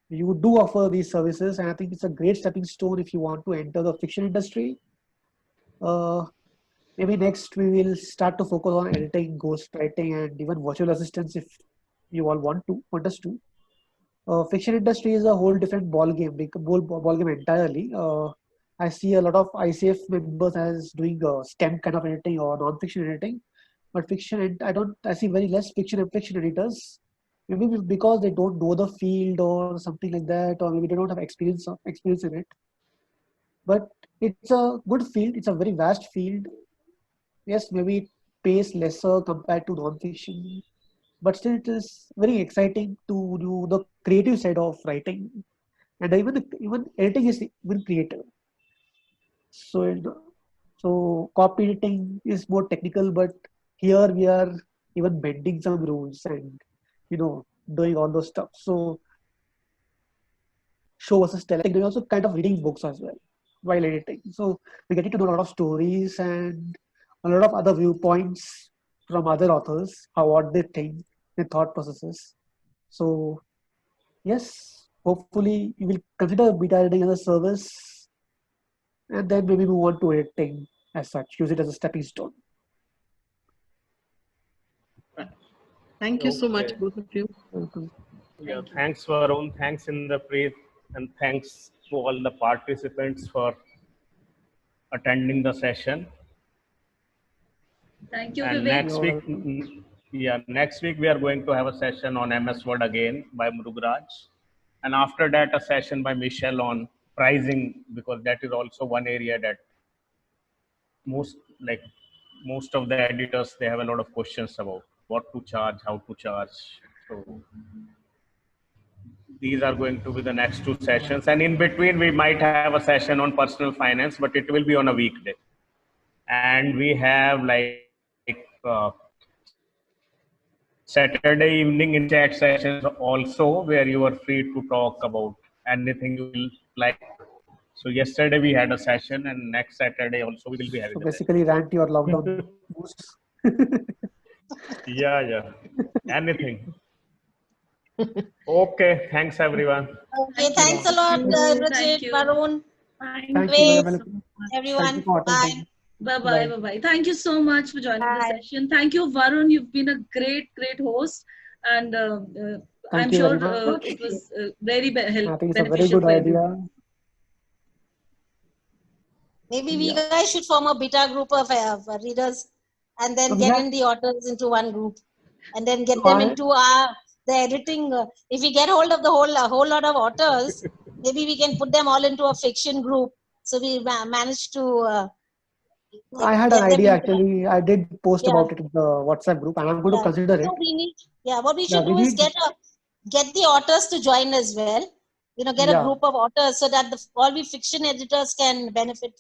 Speaker 5: you do offer these services, and I think it's a great stepping stone if you want to enter the fiction industry. Maybe next we will start to focus on editing, ghostwriting, and even virtual assistants if you all want us to. Fiction industry is a whole different ball game entirely. I see a lot of ICF members as doing STEM kind of editing or non-fiction editing, but I see very less fiction and fiction editors. Maybe because they don't know the field or something like that, or maybe they don't have experience in it. But it's a good field. It's a very vast field. Yes, maybe it pays lesser compared to non-fiction, but still it is very exciting to do the creative side of writing, and even editing is even creative. So copy editing is more technical, but here we are even bending some rules and doing all those stuff. So show versus tell. I think we're also kind of reading books as well while editing. So we get to know a lot of stories and a lot of other viewpoints from other authors, what they think, their thought processes. So yes, hopefully you will consider beta editing as a service, and then maybe move on to editing as such. Use it as a stepping stone.
Speaker 3: Thank you so much,
Speaker 2: Okay.
Speaker 3: both of you.
Speaker 5: Welcome.
Speaker 2: Yeah, thanks Varun, thanks Indrapreet, and thanks to all the participants for attending the session.
Speaker 1: Thank you,
Speaker 2: And
Speaker 1: Vivek.
Speaker 2: next week we are going to have a session on MS Word again by Mrugraj, and after that a session by Michelle on pricing, because that is also one area that most of the editors, they have a lot of questions about what to charge, how to charge. So these are going to be the next two sessions, and in between we might have a session on personal finance, but it will be on a weekday. And we have Saturday evening in chat sessions also, where you are free to talk about anything you will like. So yesterday we had a session, and next Saturday also we will be having
Speaker 5: So
Speaker 2: a session.
Speaker 5: basically, rant your lockdown boosts.
Speaker 2: Yeah, anything. Okay, thanks everyone.
Speaker 9: Okay, thanks a lot,
Speaker 1: Thank
Speaker 9: Rajit,
Speaker 1: you.
Speaker 9: Varun,
Speaker 5: Thank you.
Speaker 9: Vivek,
Speaker 5: Welcome.
Speaker 9: everyone.
Speaker 5: Thank you for
Speaker 9: Bye.
Speaker 5: attending.
Speaker 1: Bye-bye. Bye-bye. Thank you so much for joining the
Speaker 7: Bye.
Speaker 1: session. Thank you, Varun. You've been a great host. And I'm
Speaker 5: you
Speaker 1: sure
Speaker 5: very much.
Speaker 1: it was very
Speaker 5: I think it's a very
Speaker 1: beneficial
Speaker 5: good
Speaker 1: for
Speaker 5: idea.
Speaker 1: everyone.
Speaker 9: Maybe we
Speaker 5: Yeah.
Speaker 9: guys should form a beta group of readers and then
Speaker 5: So we
Speaker 9: get
Speaker 5: have-
Speaker 9: in the authors into one group and then get
Speaker 5: So
Speaker 9: them
Speaker 5: I-
Speaker 9: into the editing. If we get hold of the whole lot of authors, maybe we can put them all into a fiction group. So we managed to.
Speaker 5: I had
Speaker 9: get
Speaker 5: an
Speaker 9: them
Speaker 5: idea
Speaker 9: into-
Speaker 5: actually. I did post
Speaker 9: Yeah.
Speaker 5: about it in the WhatsApp group, and I'm going to consider it.
Speaker 9: So we need, what we
Speaker 5: Yeah,
Speaker 9: should
Speaker 5: we
Speaker 9: do is
Speaker 5: need-
Speaker 9: get the authors to join as well. Get a
Speaker 5: Yeah.
Speaker 9: group of authors so that all we fiction editors can benefit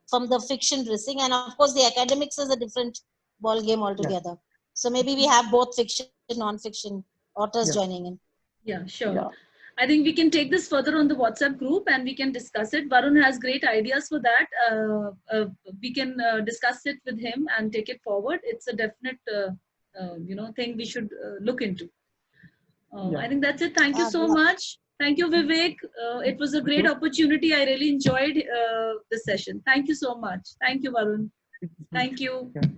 Speaker 9: from the fiction dressing, and of course the academics is a different ball game altogether. So maybe we have both fiction and non-fiction authors
Speaker 5: Yeah.
Speaker 9: joining in.
Speaker 1: Yeah, sure.
Speaker 5: Yeah.
Speaker 1: I think we can take this further on the WhatsApp group and we can discuss it. Varun has great ideas for that. We can discuss it with him and take it forward. It's a definite, thing we should look into.
Speaker 5: Yeah.
Speaker 1: I think that's it. Thank you so
Speaker 9: Yeah.
Speaker 1: much. Thank you, Vivek. It was a great opportunity. I really enjoyed this session. Thank you so much. Thank you, Varun. Thank you.
Speaker 5: Yeah.